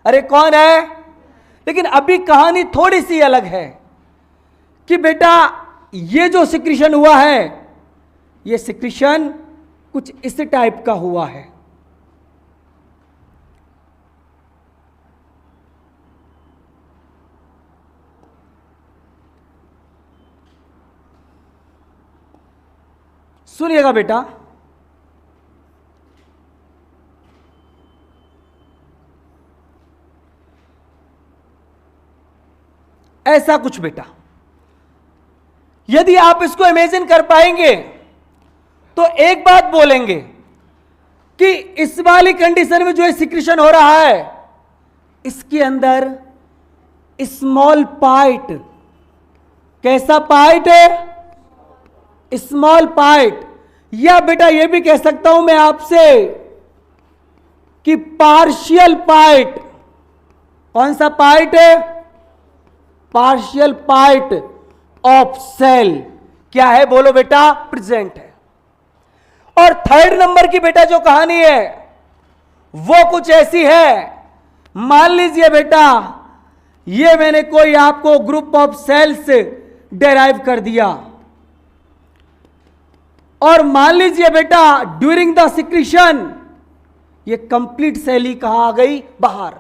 [SPEAKER 1] अरे कौन है, लेकिन अभी कहानी थोड़ी सी अलग है कि बेटा ये जो सिक्रीशन हुआ है, ये सिक्रीशन कुछ इस टाइप का हुआ है। सुनिएगा बेटा, ऐसा कुछ बेटा, यदि आप इसको इमेजिन कर पाएंगे तो एक बात बोलेंगे कि इस वाली कंडीशन में जो सिक्रीशन हो रहा है, इसके अंदर स्मॉल पार्ट, कैसा पार्ट है? स्मॉल पार्ट, या बेटा यह भी कह सकता हूं मैं आपसे कि पार्शियल पार्ट। कौन सा पार्ट है? पार्शियल पार्ट ऑफ सेल क्या है? बोलो बेटा, प्रेजेंट है। और थर्ड नंबर की बेटा जो कहानी है वो कुछ ऐसी है, मान लीजिए बेटा ये मैंने कोई आपको ग्रुप ऑफ सेल्स डेराइव कर दिया, और मान लीजिए बेटा ड्यूरिंग द सिक्रीशन ये कंप्लीट सेल ही कहां आ गई? बाहर।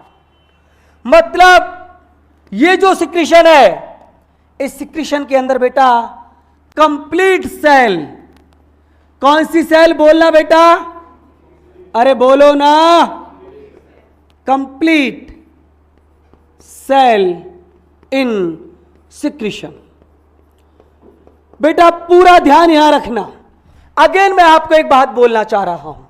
[SPEAKER 1] मतलब ये जो सिक्रीशन है, इस सिक्रीशन के अंदर बेटा कंप्लीट सेल, कौन सी सेल बोलना बेटा? अरे बोलो ना, कंप्लीट सेल इन सिक्रीशन। बेटा पूरा ध्यान यहां रखना। अगेन मैं आपको एक बात बोलना चाह रहा हूं,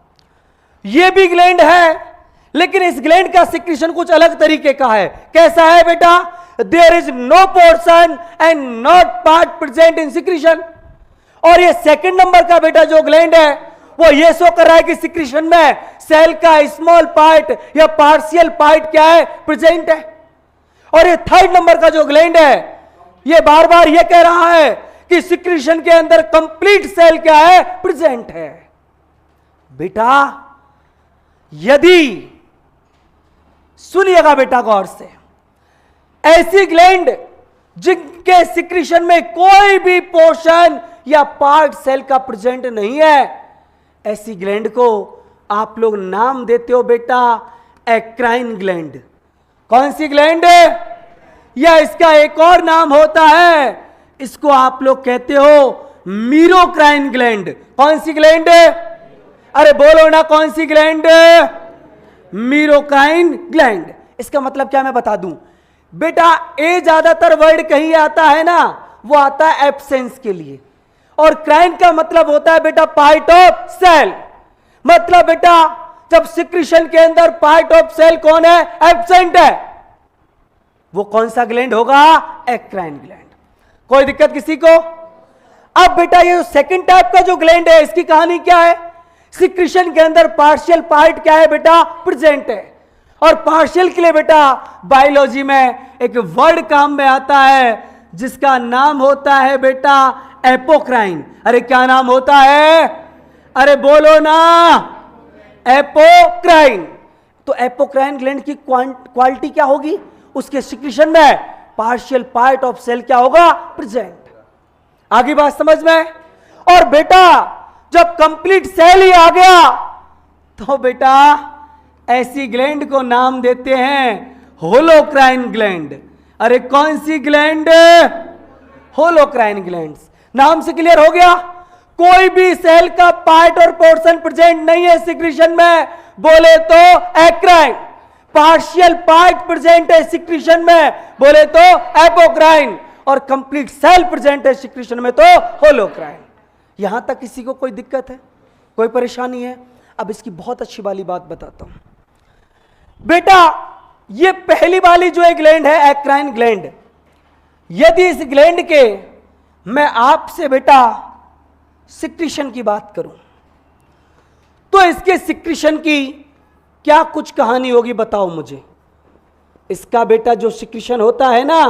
[SPEAKER 1] यह भी ग्लैंड है लेकिन इस ग्लैंड का सिक्रीशन कुछ अलग तरीके का है। कैसा है बेटा? There is no portion and not part present in secretion. और ये सेकंड नंबर का बेटा जो ग्लैंड है वो ये शो कर रहा है कि सिक्रीशन में सेल का स्मॉल पार्ट या पार्शियल पार्ट क्या है? प्रेजेंट है। और ये थर्ड नंबर का जो ग्लैंड है ये बार बार ये कह रहा है कि सिक्रीशन के अंदर कंप्लीट सेल क्या है? प्रेजेंट है। बेटा यदि, सुनिएगा बेटा गौर से, ऐसी ग्लैंड जिनके सिक्रीशन में कोई भी पोर्शन या पार्ट सेल का प्रेजेंट नहीं है, ऐसी ग्लैंड को आप लोग नाम देते हो बेटा एक्राइन ग्लैंड। कौन सी ग्लैंड है? या इसका एक और नाम होता है, इसको आप लोग कहते हो मीरोक्राइन ग्लैंड। कौन सी ग्लैंड है? अरे बोलो ना, कौन सी ग्लैंड? मीरोक्राइन ग्लैंड। इसका मतलब क्या मैं बता दूं बेटा, ए ज्यादातर वर्ड कहीं आता है ना, वो आता है एब्सेंस के लिए, और क्राइन का मतलब होता है बेटा पार्ट ऑफ सेल। मतलब बेटा जब सिक्रीशन के अंदर पार्ट ऑफ सेल कौन है? एब्सेंट है, वो कौन सा ग्लैंड होगा? Eccrine gland. कोई दिक्कत किसी को? अब बेटा ये सेकंड टाइप का जो ग्लैंड है, इसकी कहानी क्या है? सिक्रीशन के अंदर पार्शियल पार्ट क्या है बेटा? प्रेजेंट है। और पार्शियल के लिए बेटा बायोलॉजी में एक वर्ड काम में आता है जिसका नाम होता है बेटा एपोक्राइन। अरे क्या नाम होता है? अरे बोलो ना, एपोक्राइन। तो एपोक्राइन ग्लैंड की क्वालिटी क्या होगी? उसके सिक्रीशन में पार्शियल पार्ट ऑफ सेल क्या होगा? प्रेजेंट। आगे बात समझ में? और बेटा जब कंप्लीट सेल ही आ गया तो बेटा ऐसी ग्लैंड को नाम देते हैं होलोक्राइन ग्लैंड। अरे कौन सी ग्लैंड? Holocrine gland. नाम से क्लियर हो गया? कोई भी सेल का पार्ट और पोर्शन प्रेजेंट नहीं है सिक्रीशन में, बोले तो एक्राइन। पार्शियल पार्ट प्रेजेंट है सिक्रीशन में, बोले तो एपोक्राइन। और कंप्लीट सेल प्रेजेंट है सिक्रीशन में तो होलोक्राइन। यहां तक किसी को कोई दिक्कत है? कोई परेशानी है? अब इसकी बहुत अच्छी वाली बात बताता हूं बेटा। ये पहली वाली जो एक ग्लैंड है एक्राइन ग्लैंड, यदि इस ग्लैंड के मैं आपसे बेटा सिक्रीशन की बात करूं तो इसके सिक्रीशन की क्या कुछ कहानी होगी? बताओ मुझे। इसका बेटा जो सिक्रीशन होता है ना,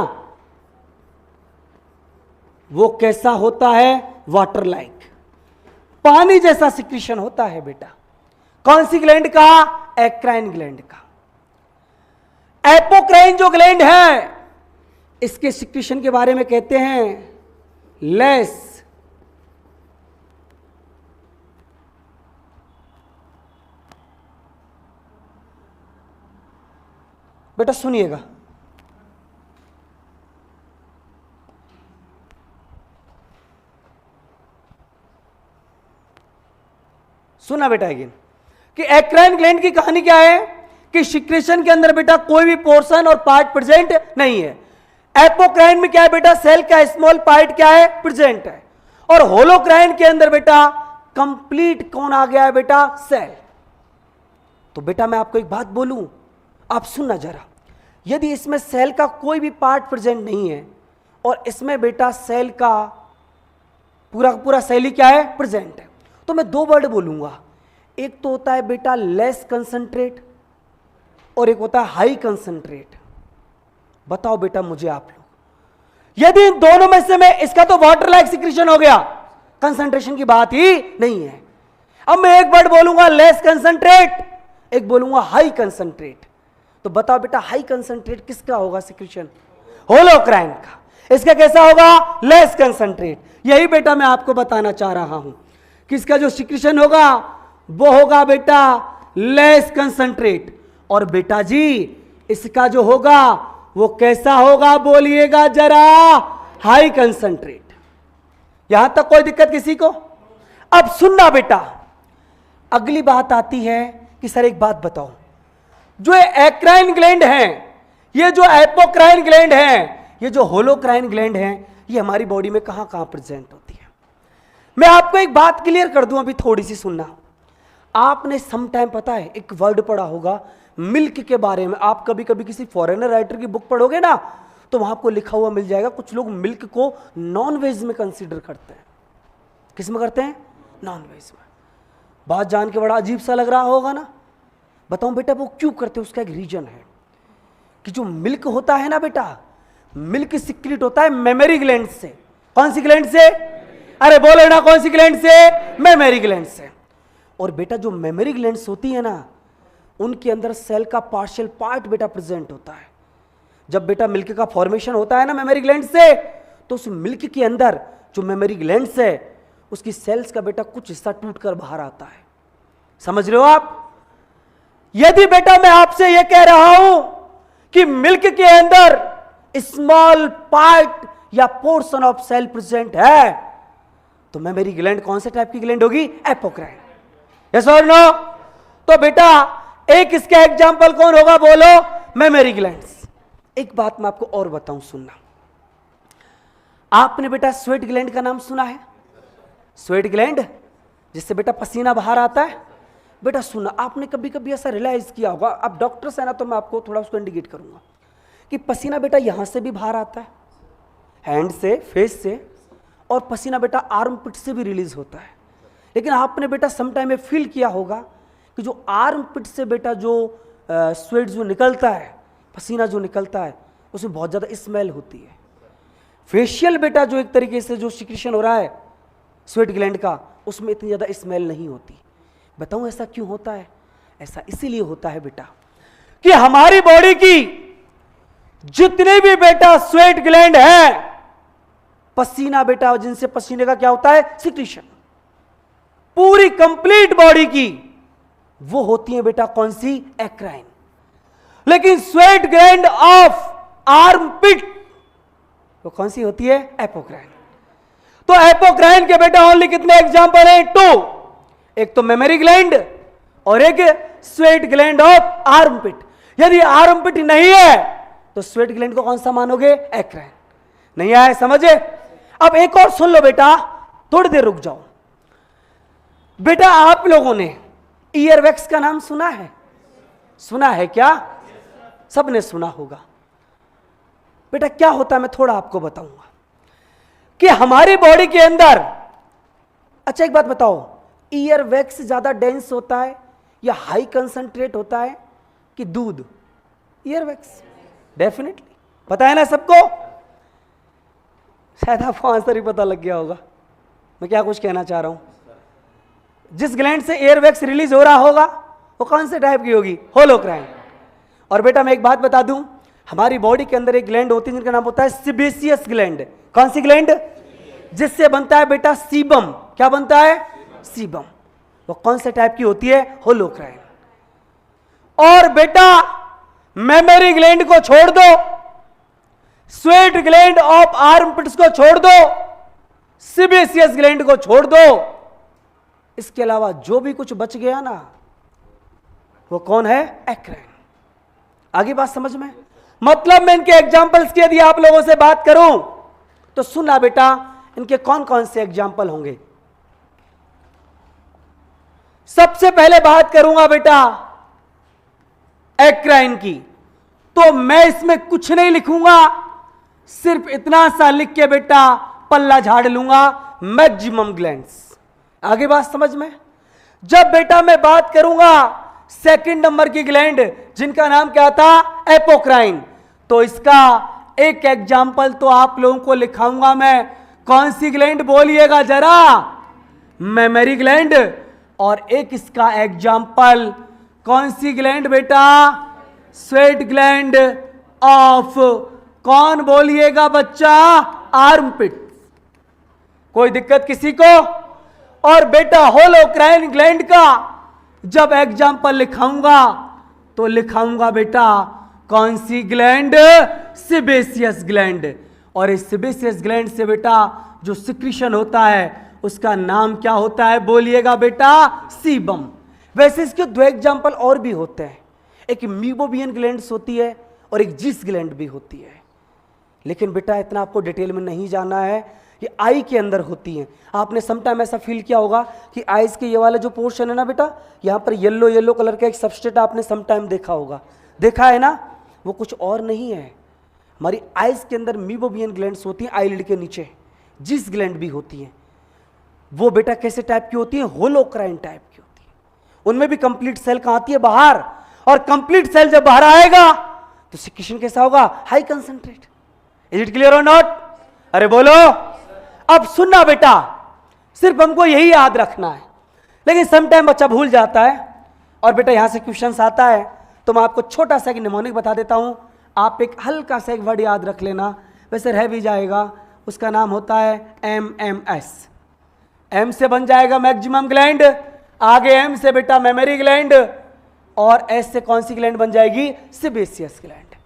[SPEAKER 1] वो कैसा होता है? वाटर लाइक, पानी जैसा सिक्रीशन होता है बेटा। कौन सी ग्लैंड का? एक्राइन ग्लैंड का। एपोक्राइन जो ग्लैंड है, इसके सिक्रीशन के बारे में कहते हैं लेस। बेटा सुनिएगा, सुना बेटा अगेन कि एक्राइन ग्लैंड की कहानी क्या है कि सिक्रेशन के अंदर बेटा कोई भी पोर्शन और पार्ट प्रेजेंट नहीं है। एपोक्राइन में क्या है बेटा, सेल का स्मॉल पार्ट क्या है, प्रेजेंट है। और होलोक्राइन के अंदर बेटा कंप्लीट कौन आ गया है बेटा, सेल। तो बेटा मैं आपको एक बात बोलूं, आप सुनना जरा, यदि इसमें सेल का कोई भी पार्ट प्रेजेंट नहीं है और इसमें बेटा सेल का पूरा सेल ही क्या है, प्रेजेंट है, तो मैं दो वर्ड बोलूंगा, एक तो होता है बेटा लेस कंसंट्रेट और एक होता है हाई कंसंट्रेट। बताओ बेटा मुझे आप लोग, यदि इन दोनों में से मैं, इसका तो वाटर लाइक सिक्रीशन हो गया, कंसंट्रेशन की बात ही नहीं है। अब मैं एक वर्ड बोलूंगा लेस कंसंट्रेट, एक बोलूंगा हाई कंसंट्रेट। तो बताओ बेटा हाई कंसंट्रेट किसका होगा सिक्रीशन, होलोक्राइन का। इसका कैसा होगा, लेस कंसंट्रेट। यही बेटा मैं आपको बताना चाह रहा हूं कि इसका जो सिक्रीशन होगा वो होगा बेटा लेस कंसंट्रेट, और बेटा जी इसका जो होगा वो कैसा होगा बोलिएगा जरा, हाई कंसंट्रेट। यहां तक कोई दिक्कत किसी को? अब सुनना बेटा, अगली बात आती है कि सर एक बात बताओ, जो एक्राइन ग्लैंड है, ये जो एपोक्राइन ग्लैंड है, ये जो होलोक्राइन ग्लैंड है, ये हमारी बॉडी में कहां कहां प्रेजेंट होती है। मैं आपको एक बात क्लियर कर दूं, अभी थोड़ी सी सुनना। आपने सम टाइम पता है एक वर्ड पढ़ा होगा मिल्क के बारे में। आप कभी कभी किसी फॉरेनर राइटर की बुक पढ़ोगे ना, तो वहां आपको लिखा हुआ मिल जाएगा, कुछ लोग मिल्क को नॉन वेज में कंसीडर करते हैं। किस में करते हैं, नॉन वेज में। बात जान के बड़ा अजीब सा लग रहा होगा ना, बताऊं बेटा वो क्यों करते हैं, उसका एक रीजन है कि जो मिल्क होता है ना बेटा, मिल्क सिक्रेट होता है मेमरी ग्लैंड से। कौन सी ग्लैंड से, अरे बोलो ना, कौन सी ग्लैंड से, मेमरी ग्लैंड से। और बेटा जो मेमरी ग्लैंड्स होती है ना, उनके अंदर सेल का पार्शियल पार्ट बेटा प्रेजेंट होता है। जब बेटा मिल्क का फॉर्मेशन होता है ना मेमरी ग्लैंड से, तो उस मिल्क के अंदर जो मेमरी ग्लैंड्स है उसकी सेल्स का बेटा कुछ हिस्सा टूटकर बाहर आता है। समझ रहे हो आप? यदि बेटा मैं आपसे यह कह रहा हूं कि मिल्क के अंदर स्मॉल पार्ट या पोर्शन ऑफ सेल प्रेजेंट है, तो मेमरी ग्लैंड कौन से टाइप की ग्लैंड होगी, एपोक्राइन। यस और नो? तो बेटा एक इसका एग्जाम्पल कौन होगा, बोलो, मेमरी ग्लैंड्स। एक बात मैं आपको और बताऊं, सुनना। आपने बेटा स्वेट ग्लैंड का नाम सुना है, स्वेट ग्लैंड जिससे बेटा पसीना बाहर आता है। बेटा सुनना, आपने कभी कभी ऐसा रियलाइज किया होगा, आप डॉक्टर्स है ना, तो मैं आपको थोड़ा उसको इंडिकेट करूंगा कि पसीना बेटा यहां से भी बाहर आता है, हैंड से, फेस से, और पसीना बेटा आर्म पिट से भी रिलीज होता है। लेकिन आपने बेटा समटाइम में फील किया होगा कि जो आर्म पिट से बेटा जो स्वेट जो निकलता है, पसीना जो निकलता है, उसमें बहुत ज़्यादा स्मेल होती है। फेशियल बेटा जो एक तरीके से जो सिक्रीशन हो रहा है स्वेट ग्लैंड का, उसमें इतनी ज़्यादा स्मेल नहीं होती। बताऊं ऐसा क्यों होता है? ऐसा इसीलिए होता है बेटा कि हमारी बॉडी की जितने भी बेटा स्वेट ग्लैंड है, पसीना बेटा जिनसे पसीने का क्या होता है, सिक्रीशन, पूरी कंप्लीट बॉडी की वो होती है बेटा कौन सी, एक्राइन। लेकिन स्वेट ग्लैंड ऑफ आर्म पिट वो कौन सी होती है, एपोक्राइन। तो एपोक्राइन के बेटा ओनली कितने एग्जांपल हैं, 2। एक तो मेमरी ग्लैंड और एक स्वेट ग्लैंड ऑफ आर्म पिट। यदि आर्म पिट नहीं है तो स्वेट ग्लैंड को कौन सा मानोगे, एक्राइन। नहीं आया समझे? अब एक और सुन लो बेटा, थोड़ी देर रुक जाओ बेटा। आप लोगों ने ईयरवैक्स का नाम सुना है? सुना है क्या? सबने सुना होगा। बेटा क्या होता है मैं थोड़ा आपको बताऊंगा कि हमारी बॉडी के अंदर, अच्छा एक बात बताओ, ईयरवैक्स ज्यादा डेंस होता है या हाई कंसंट्रेट होता है कि दूध? ईयरवैक्स डेफिनेटली, पता है ना सबको? शायद आपको आंसर ही पता लग गया होगा मैं क्या कुछ कहना चाह रहा हूं। जिस ग्लैंड से एयरवैक्स रिलीज हो रहा होगा वो कौन से टाइप की होगी, होलोक्राइन। और बेटा मैं एक बात बता दूं, हमारी बॉडी के अंदर एक ग्लैंड होती है जिनका नाम होता है सीबेसियस ग्लैंड। कौन सी ग्लैंड? जिससे बनता है बेटा सीबम। क्या बनता है, सीबम। वो कौन से टाइप की होती है, होलोक्राइन। और बेटा मेमरी ग्लैंड को छोड़ दो, स्वेट ग्लैंड ऑफ आर्म पिट्स को छोड़ दो, सीबेसियस ग्लैंड को छोड़ दो, इसके अलावा जो भी कुछ बच गया ना, वो कौन है? एक्राइन। आगे बात समझ में? मतलब मैं इनके एग्जाम्पल्स की यदि आप लोगों से बात करूं तो सुनना बेटा, इनके कौन कौन से एग्जाम्पल होंगे। सबसे पहले बात करूंगा बेटा एक्राइन की, तो मैं इसमें कुछ नहीं लिखूंगा, सिर्फ इतना सा लिख के बेटा पल्ला झाड़ लूंगा, मैक्सिमम ग्लैंड्स। आगे बात समझ में? जब बेटा मैं बात करूंगा सेकंड नंबर की ग्लैंड जिनका नाम क्या था? एपोक्राइन, तो इसका एक एग्जाम्पल तो आप लोगों को लिखाऊंगा मैं। कौन सी ग्लैंड बोलिएगा जरा? Mammary gland. और एक इसका एग्जाम्पल कौन सी ग्लैंड बेटा? स्वेट ग्लैंड ऑफ, कौन बोलिएगा बच्चा? आर्मपिट। कोई दिक्कत किसी को? और बेटा होलोक्राइन ग्लैंड का जब एग्जाम्पल लिखाऊंगा तो लिखाऊंगा बेटा कौन सी ग्लैंड? Sebaceous gland. और इस सेबेसियस ग्लैंड से बेटा जो सिक्रीशन होता है उसका नाम क्या होता है? बोलिएगा बेटा? सीबम। वैसे इसके दो एग्जाम्पल और भी होते हैं, एक मीबोबियन ग्लैंड्स होती है और एक जिस ग्लैंड भी होती है, लेकिन बेटा इतना आपको डिटेल में नहीं जाना है। ये आई के अंदर होती हैं। आपने समटाइम ऐसा फील किया होगा कि आईज के ये वाला जो पोर्शन है ना बेटा, यहाँ पर येलो येलो कलर का एक सबस्ट्रेट आपने समटाइम देखा होगा, देखा है ना? वो कुछ और नहीं है, हमारी आईज के अंदर मीबोबियन ग्लैंड्स होती हैं, आईलिड के नीचे जिस ग्लैंड भी होती हैं। वो बेटा कैसे टाइप की होती है? होलोक्राइन टाइप की होती है। उनमें भी कंप्लीट सेल कहाँ आती है? बाहर। और कंप्लीट सेल जब बाहर आएगा तो सिक्रीशन कैसा होगा? High concentrate. Is it clear और नॉट? अरे बोलो। अब सुनना बेटा, सिर्फ हमको यही याद रखना है, लेकिन समटाइम बच्चा भूल जाता है। और बेटा यहां से क्वेश्चंस आता है तो मैं आपको छोटा सा एक निमोनिक बता देता हूं, आप एक हल्का सा एक वर्ड याद रख लेना, वैसे रह भी जाएगा। उसका नाम होता है MMS। एम से बन जाएगा मैक्सिमम ग्लैंड, आगे एम से बेटा मेमरी ग्लैंड, और एस से कौन सी ग्लैंड बन जाएगी? Sebaceous gland.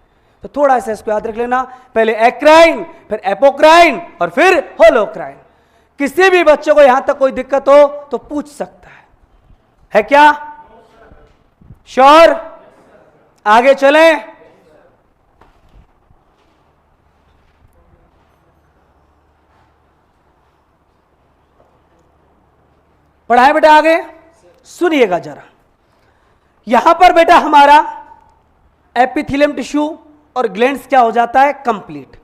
[SPEAKER 1] तो थोड़ा सा इसको याद रख लेना, पहले एक्राइन, फिर एपोक्राइन और फिर होलोक्राइन। किसी भी बच्चे को यहां तक कोई दिक्कत हो तो पूछ सकता है क्या? श्योर? आगे चलें। पढ़ाए बेटा आगे, सुनिएगा जरा। यहां पर बेटा हमारा एपिथेलियम टिश्यू और ग्लैंड्स क्या हो जाता है? कंप्लीट।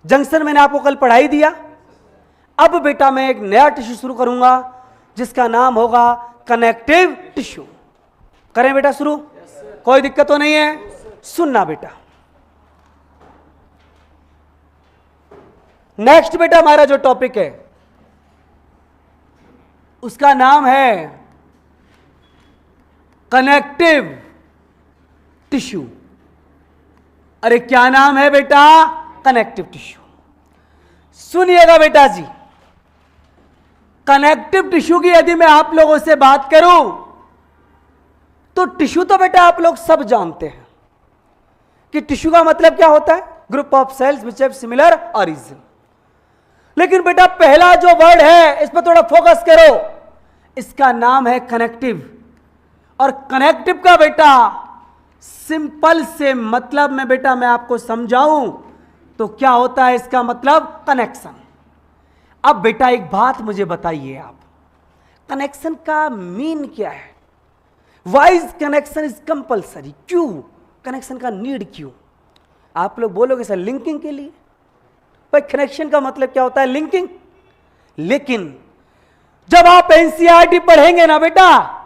[SPEAKER 1] जंक्शन मैंने आपको कल पढ़ाई दिया। अब बेटा मैं एक नया टिश्यू शुरू करूंगा जिसका नाम होगा कनेक्टिव टिश्यू। करें बेटा शुरू? कोई दिक्कत तो नहीं है? सुनना बेटा, नेक्स्ट बेटा हमारा जो टॉपिक है उसका नाम है कनेक्टिव टिश्यू। अरे क्या नाम है बेटा? Connective tissue. सुनिएगा बेटा जी, कनेक्टिव टिश्यू की यदि मैं आप लोगों से बात करूं तो टिश्यू तो बेटा आप लोग सब जानते हैं कि टिश्यू का मतलब क्या होता है? Group of cells which have similar origin. लेकिन बेटा पहला जो वर्ड है इस पर थोड़ा फोकस करो, इसका नाम है कनेक्टिव। और कनेक्टिव का बेटा सिंपल से मतलब में बेटा मैं आपको समझाऊं तो क्या होता है इसका मतलब? कनेक्शन। अब बेटा एक बात मुझे बताइए आप, कनेक्शन का मीन क्या है? Why is connection is compulsory? क्यों कनेक्शन का नीड क्यों? आप लोग बोलोगे सर लिंकिंग के लिए। भाई कनेक्शन का मतलब क्या होता है? लिंकिंग। लेकिन जब आप एनसीईआरटी पढ़ेंगे ना बेटा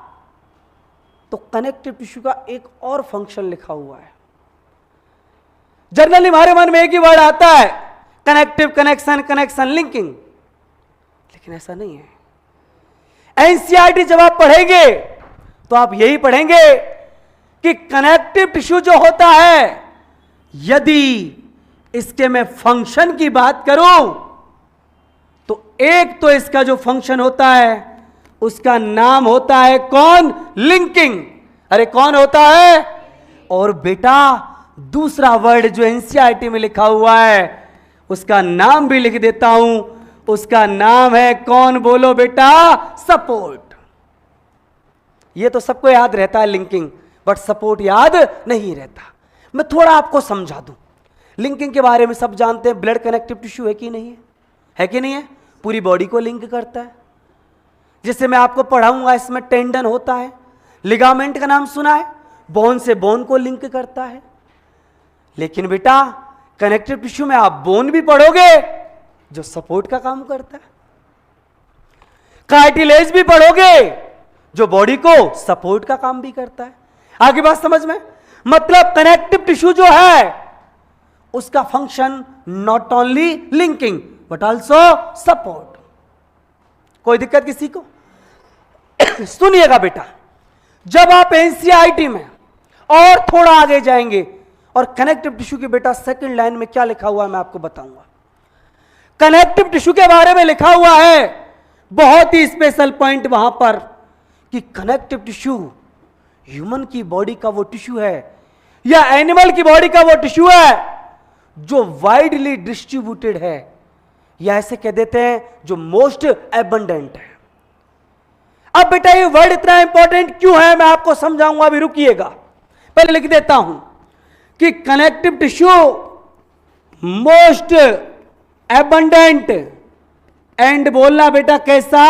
[SPEAKER 1] तो कनेक्टिव टिश्यू का एक और फंक्शन लिखा हुआ है। जनरली हमारे मन में एक ही वर्ड आता है कनेक्टिव, कनेक्शन, कनेक्शन, लिंकिंग, लेकिन ऐसा नहीं है। एनसीईआरटी जब आप पढ़ेंगे तो आप यही पढ़ेंगे कि कनेक्टिव टिश्यू जो होता है, यदि इसके मैं फंक्शन की बात करूं तो एक तो इसका जो फंक्शन होता है उसका नाम होता है कौन? लिंकिंग। अरे कौन होता है? और बेटा दूसरा वर्ड जो एनसीईआरटी में लिखा हुआ है उसका नाम भी लिख देता हूं, उसका नाम है कौन? बोलो बेटा? सपोर्ट। ये तो सबको याद रहता है लिंकिंग, बट सपोर्ट याद नहीं रहता। मैं थोड़ा आपको समझा दूं। लिंकिंग के बारे में सब जानते हैं, ब्लड कनेक्टिव टिश्यू है कि नहीं है, है कि नहीं है? पूरी बॉडी को लिंक करता है। जिससे मैं आपको पढ़ाऊंगा, इसमें टेंडन होता है, लिगामेंट का नाम सुना है, बोन से बोन को लिंक करता है। लेकिन बेटा कनेक्टिव टिश्यू में आप बोन भी पढ़ोगे जो सपोर्ट का काम करता है, कार्टिलेज भी पढ़ोगे जो बॉडी को सपोर्ट का काम भी करता है। आगे बात समझ में? मतलब कनेक्टिव टिश्यू जो है उसका function not only linking but also support. कोई दिक्कत किसी को? सुनिएगा बेटा, जब आप एनसीईआरटी में और थोड़ा आगे जाएंगे और कनेक्टिव टिश्यू की बेटा सेकंड लाइन में क्या लिखा हुआ है मैं आपको बताऊंगा। कनेक्टिव टिश्यू के बारे में लिखा हुआ है बहुत ही स्पेशल पॉइंट वहां पर कि कनेक्टिव टिश्यू ह्यूमन की बॉडी का वो टिश्यू है या एनिमल की बॉडी का वो टिश्यू है जो वाइडली डिस्ट्रीब्यूटेड है, या ऐसे कह देते हैं जो मोस्ट एबंडेंट है। अब बेटा ये वर्ड इतना इंपॉर्टेंट क्यों है मैं आपको समझाऊंगा, अभी रुकिएगा। पहले लिख देता हूं कि connective tissue most abundant and बोलना बेटा कैसा,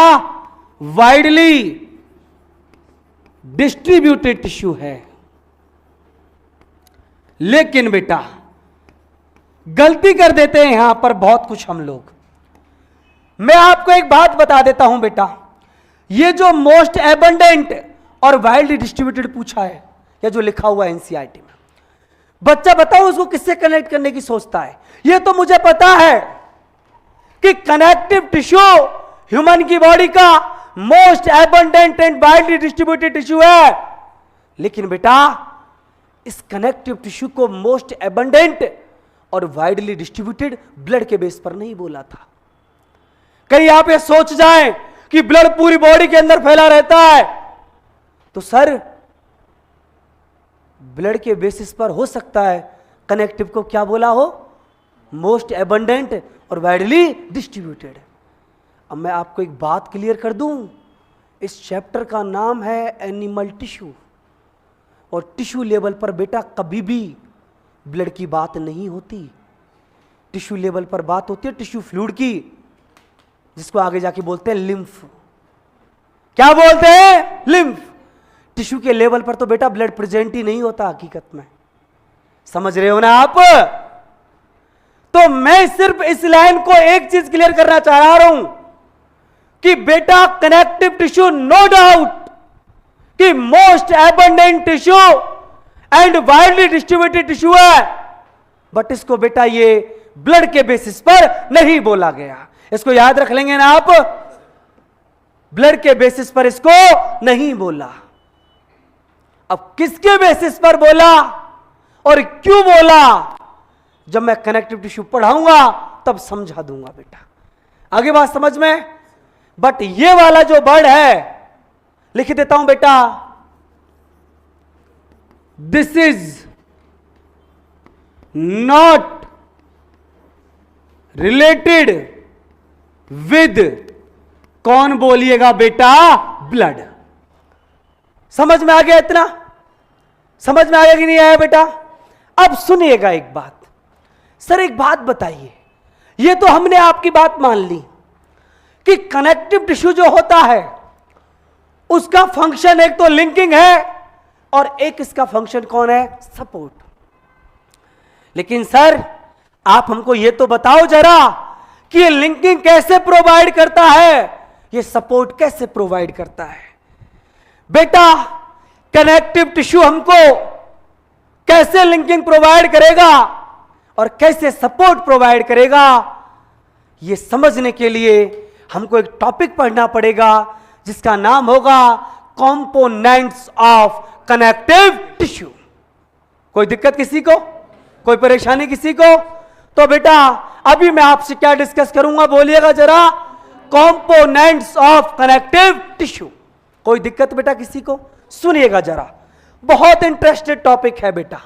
[SPEAKER 1] वाइडली डिस्ट्रीब्यूटेड टिश्यू है। लेकिन बेटा गलती कर देते हैं यहां पर बहुत कुछ हम लोग। मैं आपको एक बात बता देता हूं बेटा, ये जो मोस्ट एबंडेंट और वाइडली डिस्ट्रीब्यूटेड पूछा है या जो लिखा हुआ है एनसीईआरटी में, बच्चा बताओ उसको किससे कनेक्ट करने की सोचता है? ये तो मुझे पता है कि कनेक्टिव टिश्यू ह्यूमन की बॉडी का most abundant and widely distributed tissue है, लेकिन बेटा इस कनेक्टिव टिश्यू को मोस्ट एबंडेंट और वाइडली डिस्ट्रीब्यूटेड ब्लड के बेस पर नहीं बोला था। कहीं आप ये सोच जाएं कि ब्लड पूरी बॉडी के अंदर फैला रहता है, तो सर ब्लड के बेसिस पर हो सकता है कनेक्टिव को क्या बोला हो, मोस्ट एबंडेंट और वाइडली डिस्ट्रीब्यूटेड। अब मैं आपको एक बात क्लियर कर दूं, इस चैप्टर का नाम है एनिमल टिश्यू, और टिश्यू लेवल पर बेटा कभी भी ब्लड की बात नहीं होती। टिश्यू लेवल पर बात होती है टिश्यू फ्लूइड की, जिसको आगे जाके बोलते हैं लिम्फ। क्या बोलते हैं? लिम्फ। टिश्यू के लेवल पर तो बेटा ब्लड प्रेजेंट ही नहीं होता हकीकत में, समझ रहे हो ना आप? तो मैं सिर्फ इस लाइन को एक चीज क्लियर करना चाह रहा हूं कि बेटा कनेक्टिव टिश्यू नो डाउट कि most abundant tissue and widely distributed tissue है, बट इसको बेटा ये ब्लड के बेसिस पर नहीं बोला गया। इसको याद रख लेंगे ना आप, ब्लड के बेसिस पर इसको नहीं बोला। अब किसके बेसिस पर बोला और क्यों बोला, जब मैं कनेक्टिव टिश्यू पढ़ाऊंगा तब समझा दूंगा बेटा। आगे बात समझ में? बट ये वाला जो वर्ड है लिख देता हूं बेटा, this is not related with, कौन बोलिएगा बेटा? ब्लड। समझ में आ गया? इतना समझ में आया कि नहीं आया बेटा? अब सुनिएगा एक बात। सर एक बात बताइए, ये तो हमने आपकी बात मान ली कि कनेक्टिव टिश्यू जो होता है उसका फंक्शन एक तो लिंकिंग है और एक इसका फंक्शन कौन है? सपोर्ट। लेकिन सर आप हमको ये तो बताओ जरा कि ये लिंकिंग कैसे प्रोवाइड करता है, ये सपोर्ट कैसे प्रोवाइड करता है? बेटा कनेक्टिव टिश्यू हमको कैसे लिंकिंग प्रोवाइड करेगा और कैसे सपोर्ट प्रोवाइड करेगा, ये समझने के लिए हमको एक टॉपिक पढ़ना पड़ेगा जिसका नाम होगा कंपोनेंट्स ऑफ कनेक्टिव टिश्यू। कोई दिक्कत किसी को? कोई परेशानी किसी को? तो बेटा अभी मैं आपसे क्या डिस्कस करूंगा बोलिएगा जरा, कंपोनेंट्स ऑफ कनेक्टिव टिश्यू। कोई दिक्कत बेटा किसी को? सुनिएगा जरा, बहुत इंटरेस्टेड टॉपिक है बेटा,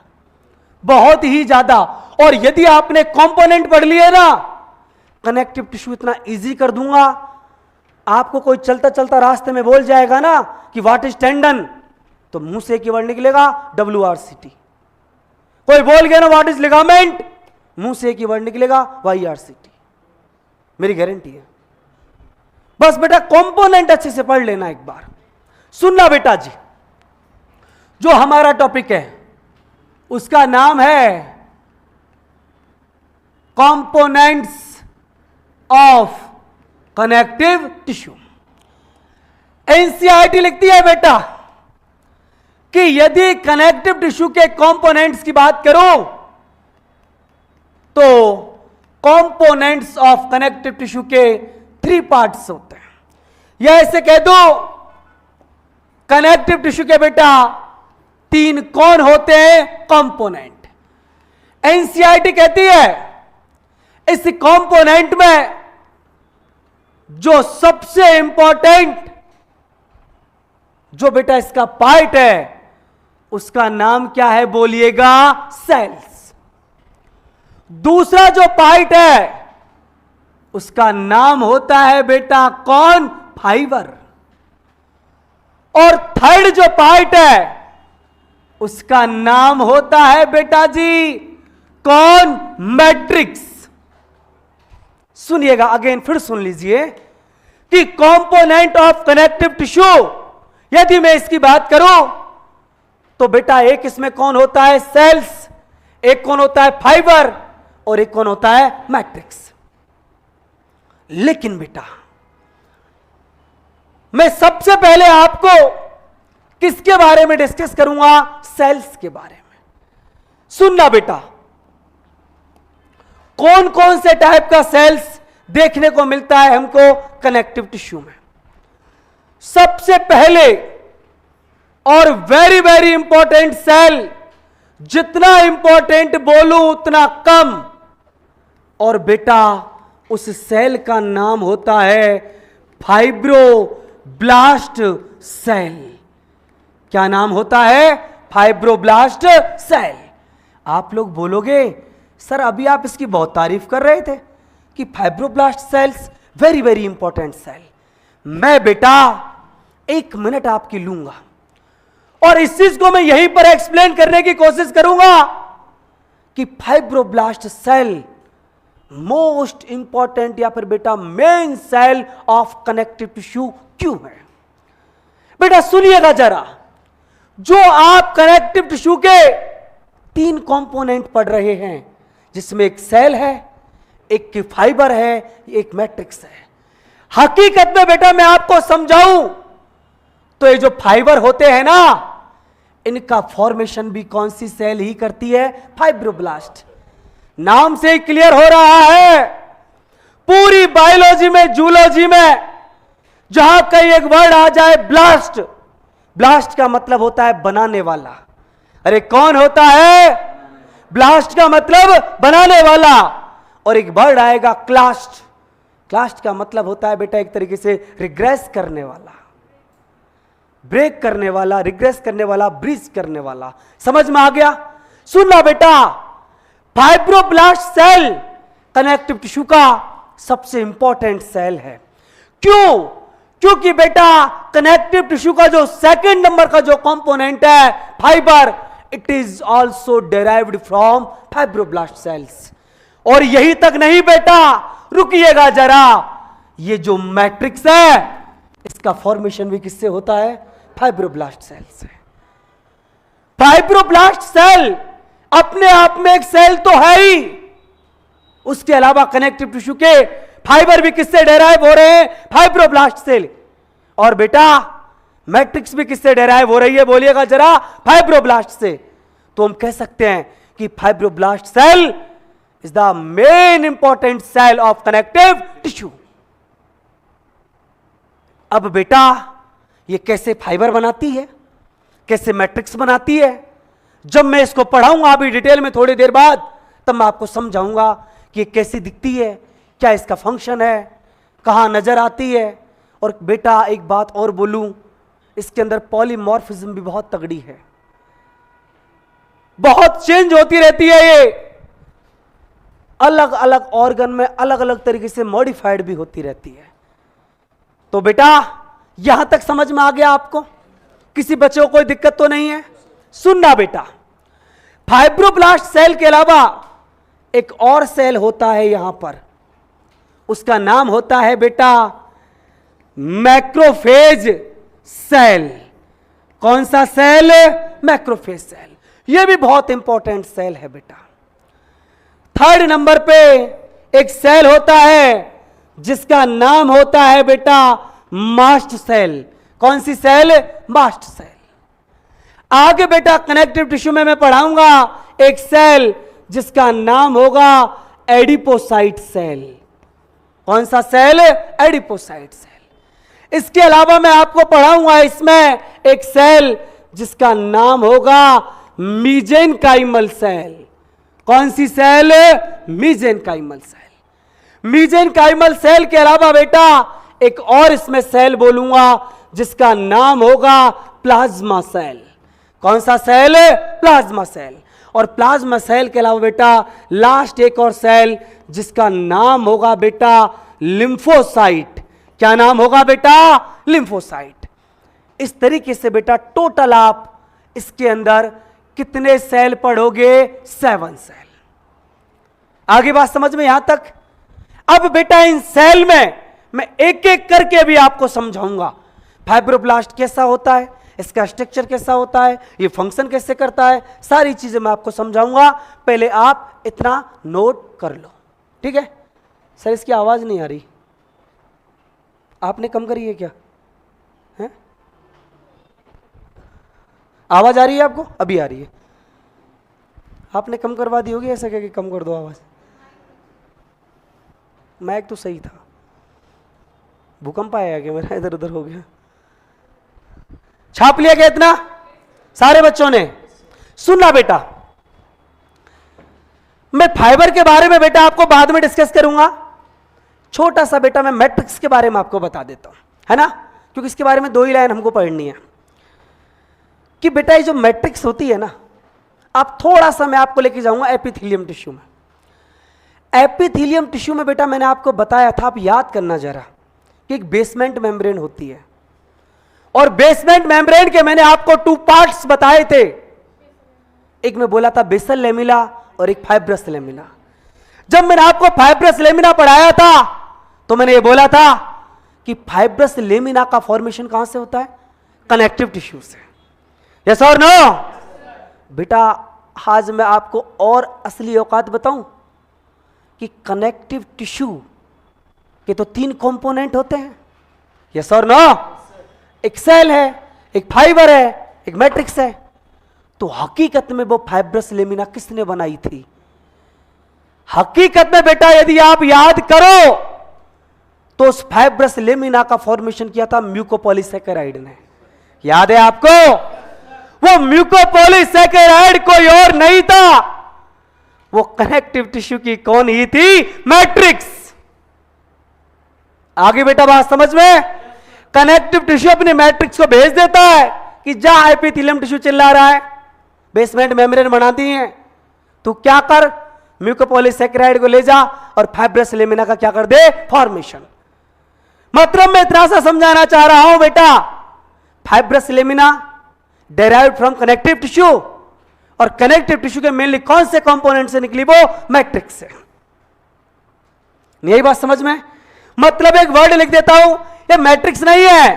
[SPEAKER 1] बहुत ही ज्यादा। और यदि आपने कंपोनेंट पढ़ लिए ना, कनेक्टिव टिश्यू इतना इजी कर दूंगा आपको कोई चलता चलता रास्ते में बोल जाएगा ना कि व्हाट इज टेंडन, तो मुंह से एक ही वर्ड निकलेगा WRCT। कोई बोल गया ना व्हाट इज लिगामेंट, मुंह से एक ही वर्ड निकलेगा YRCT। मेरी गारंटी है। बस बेटा कंपोनेंट अच्छे से पढ़ लेना एक बार। सुनना बेटा जी, जो हमारा टॉपिक है उसका नाम है components of connective tissue. NCERT लिखती है बेटा कि यदि कनेक्टिव टिश्यू के कंपोनेंट्स की बात करो तो कंपोनेंट्स ऑफ कनेक्टिव टिश्यू के 3 पार्ट्स होते हैं, या ऐसे कह दो कनेक्टिव टिश्यू के बेटा 3 कौन होते हैं कंपोनेंट। एनसीईआरटी कहती है इस कंपोनेंट में जो सबसे इंपॉर्टेंट जो बेटा इसका पार्ट है उसका नाम क्या है बोलिएगा, सेल्स। दूसरा जो पार्ट है उसका नाम होता है बेटा कौन, फाइबर। और थर्ड जो पार्ट है उसका नाम होता है बेटा जी कौन, मैट्रिक्स। सुनिएगा अगेन, फिर सुन लीजिए कि कंपोनेंट ऑफ कनेक्टिव टिश्यू यदि मैं इसकी बात करूं तो बेटा एक इसमें कौन होता है, सेल्स, एक कौन होता है फाइबर, और एक कौन होता है मैट्रिक्स। लेकिन बेटा मैं सबसे पहले आपको किसके बारे में डिस्कस करूंगा, सेल्स के बारे में। सुनना बेटा, कौन कौन से टाइप का सेल्स देखने को मिलता है हमको कनेक्टिव टिश्यू में। सबसे पहले और वेरी वेरी इंपॉर्टेंट सेल, जितना इंपॉर्टेंट बोलूं उतना कम, और बेटा उस सेल का नाम होता है फाइब्रोब्लास्ट सेल। क्या नाम होता है, फाइब्रोब्लास्ट सेल। आप लोग बोलोगे सर अभी आप इसकी बहुत तारीफ कर रहे थे कि fibroblast cells very very important cell. मैं बेटा 1 मिनट आपकी लूंगा और इस चीज को मैं यहीं पर एक्सप्लेन करने की कोशिश करूंगा कि फाइब्रोब्लास्ट सेल मोस्ट इंपॉर्टेंट या फिर बेटा main cell of connective tissue क्यों है। बेटा सुनिएगा जरा, जो आप कनेक्टिव टिश्यू के 3 कंपोनेंट पढ़ रहे हैं जिसमें एक सेल है, एक की फाइबर है, एक मैट्रिक्स है। हकीकत में बेटा मैं आपको समझाऊं तो ये जो फाइबर होते हैं ना, इनका फॉर्मेशन भी कौन सी सेल ही करती है, फाइब्रोब्लास्ट। नाम से ही क्लियर हो रहा है, पूरी बायोलॉजी में, जूलॉजी में जहां कहीं एक वर्ड आ जाए ब्लास्ट, ब्लास्ट का मतलब होता है बनाने वाला। अरे कौन होता है, ब्लास्ट का मतलब बनाने वाला। और एक वर्ड आएगा क्लास्ट, क्लास्ट का मतलब होता है बेटा एक तरीके से रिग्रेस करने वाला, ब्रेक करने वाला, रिग्रेस करने वाला, ब्रीज करने वाला। समझ में आ गया। सुनना बेटा, फाइब्रोब्लास्ट सेल कनेक्टिव टिश्यू का सबसे इंपॉर्टेंट सेल है। क्यों? क्योंकि बेटा कनेक्टिव टिश्यू का जो 2nd नंबर का जो कंपोनेंट है fibre, it is also derived from fibroblast sales. और यही तक नहीं बेटा, रुकिएगा जरा, ये जो मैट्रिक्स है इसका फॉर्मेशन भी किससे होता है, फाइब्रोब्लास्ट सेल से। फाइब्रोब्लास्ट सेल अपने आप में एक सेल तो है ही, उसके अलावा कनेक्टिव टिश्यू के फाइबर भी किससे डेराइव हो रहे हैं, फाइब्रोब्लास्ट सेल। और बेटा मैट्रिक्स भी किससे डेराइव हो रही है बोलिएगा जरा, फाइब्रोब्लास्ट से। तो हम कह सकते हैं कि fibroblast cell is the main important cell of connective tissue. अब बेटा ये कैसे फाइबर बनाती है, कैसे मैट्रिक्स बनाती है, जब मैं इसको पढ़ाऊंगा अभी डिटेल में थोड़ी देर बाद, तब मैं आपको समझाऊंगा कि ये कैसी दिखती है, क्या इसका फंक्शन है, कहां नजर आती है। और बेटा एक बात और बोलूं, इसके अंदर पॉलीमॉर्फिज्म भी बहुत तगड़ी है, बहुत चेंज होती रहती है। ये अलग अलग ऑर्गन में अलग अलग तरीके से मॉडिफाइड भी होती रहती है। तो बेटा यहां तक समझ में आ गया आपको? किसी बच्चे को कोई दिक्कत तो नहीं है? सुनना बेटा, फाइब्रोब्लास्ट सेल के अलावा एक और सेल होता है यहां पर, उसका नाम होता है बेटा मैक्रोफेज सेल। कौन सा सेल? Macrophage cell. यह भी बहुत इंपॉर्टेंट सेल है बेटा। थर्ड नंबर पे एक सेल होता है जिसका नाम होता है बेटा मास्ट सेल। कौन सी सेल? Mast cell. आगे बेटा कनेक्टिव टिश्यू में मैं पढ़ाऊंगा एक सेल जिसका नाम होगा एडिपोसाइट सेल। कौन सा सेल? Adipocyte cell. इसके अलावा मैं आपको पढ़ाऊंगा इसमें एक सेल जिसका नाम होगा मीजेनकाइमल सेल। कौन सी सेल? मीजेनकाइमल सेल। मीजेनकाइमल सेल के अलावा बेटा एक और इसमें सेल बोलूंगा जिसका नाम होगा प्लाज्मा सेल। कौन सा सेल? Plasma cell. और प्लाज्मा सेल के अलावा बेटा लास्ट एक और सेल जिसका नाम होगा बेटा लिम्फोसाइट। क्या नाम होगा बेटा? लिम्फोसाइट। इस तरीके से बेटा टोटल आप इसके अंदर कितने सेल पढ़ोगे? 7 सेल। आगे बात समझ में यहां तक? अब बेटा इन सेल में मैं एक एक करके भी आपको समझाऊंगा फाइब्रोब्लास्ट कैसा होता है, इसका स्ट्रक्चर कैसा होता है, ये फंक्शन कैसे करता है, सारी चीजें मैं आपको समझाऊंगा। पहले आप इतना नोट कर लो, ठीक है? सर इसकी आवाज नहीं आ रही, आपने कम करी है क्या? है? आवाज आ रही है आपको? अभी आ रही है। आपने कम करवा दी होगी, ऐसा क्या कि कम कर दो आवाज? माइक तो सही था। भूकंप आया क्या मेरा? इधर उधर हो गया। छाप लिया क्या इतना सारे बच्चों ने? सुनना बेटा, मैं फाइबर के बारे में बेटा आपको बाद में डिस्कस करूंगा। छोटा सा बेटा मैं मैट्रिक्स के बारे में आपको बता देता हूं, है ना? क्योंकि इसके बारे में 2 ही लाइन हमको पढ़नी है कि बेटा ये जो मैट्रिक्स होती है ना, आप थोड़ा सा मैं आपको लेके जाऊंगा एपिथेलियम टिश्यू में। एपिथेलियम टिश्यू में बेटा मैंने आपको बताया था, आप याद करना जरा, कि एक बेसमेंट मेम्ब्रेन होती है और बेसमेंट मेम्ब्रेन के मैंने आपको 2 पार्ट्स बताए थे। एक में बोला था बेसल लेमिना और एक फाइब्रस लेमिना। जब मैंने आपको फाइब्रस लेमिना पढ़ाया था तो मैंने ये बोला था कि फाइब्रस लेमिना का फॉर्मेशन कहां से होता है? कनेक्टिव टिश्यू से। यस और नो? बेटा आज मैं आपको और असली औकात बताऊं कि कनेक्टिव टिश्यू के तो 3 कंपोनेंट होते हैं। यस और नो? एक सेल है, एक फाइबर है, एक मैट्रिक्स है। तो हकीकत में वो फाइब्रस लेमिना किसने बनाई थी? हकीकत में बेटा यदि आप याद करो तो उस फाइब्रस लेमिना का फॉर्मेशन किया था म्यूकोपॉलीसैकेराइड ने। याद है आपको? वो म्यूकोपॉलीसैकेराइड कोई और नहीं था, वो कनेक्टिव टिश्यू की कौन ही थी? मैट्रिक्स। आगे बेटा बात समझ में? कनेक्टिव टिश्यू अपने मैट्रिक्स को भेज देता है कि जा एपिथेलियम टिश्यू चिल्ला रहा है, बेसमेंट मेम्ब्रेन बनाती है, तू क्या कर, म्यूकोपॉलीसैकेराइड को ले जा और फाइब्रस लेमिना का क्या कर दे? फॉर्मेशन। मतलब मैं इतना सा समझाना चाह रहा हूं बेटा, fibrous lamina derived from connective tissue और कनेक्टिव टिश्यू के मेनली कौन से कंपोनेंट से निकली? वो मैट्रिक्स से। यही बात समझ में? मतलब एक वर्ड लिख देता हूं, ये मैट्रिक्स नहीं है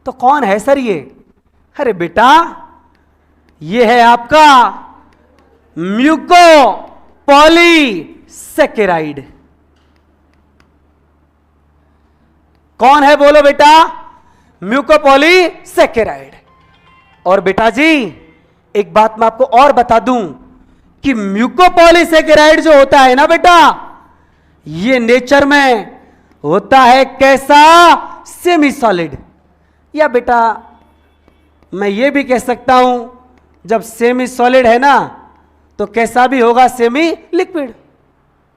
[SPEAKER 1] तो कौन है सर ये? अरे बेटा ये है आपका म्यूकोपॉलीसैकेराइड। कौन है बोलो बेटा? म्यूकोपॉलीसैकेराइड। और बेटा जी एक बात मैं आपको और बता दूं कि म्यूकोपॉलीसैकेराइड जो होता है ना बेटा, ये नेचर में होता है कैसा? Semi solid. या बेटा मैं ये भी कह सकता हूं जब सेमी सॉलिड है ना तो कैसा भी होगा? Semi liquid.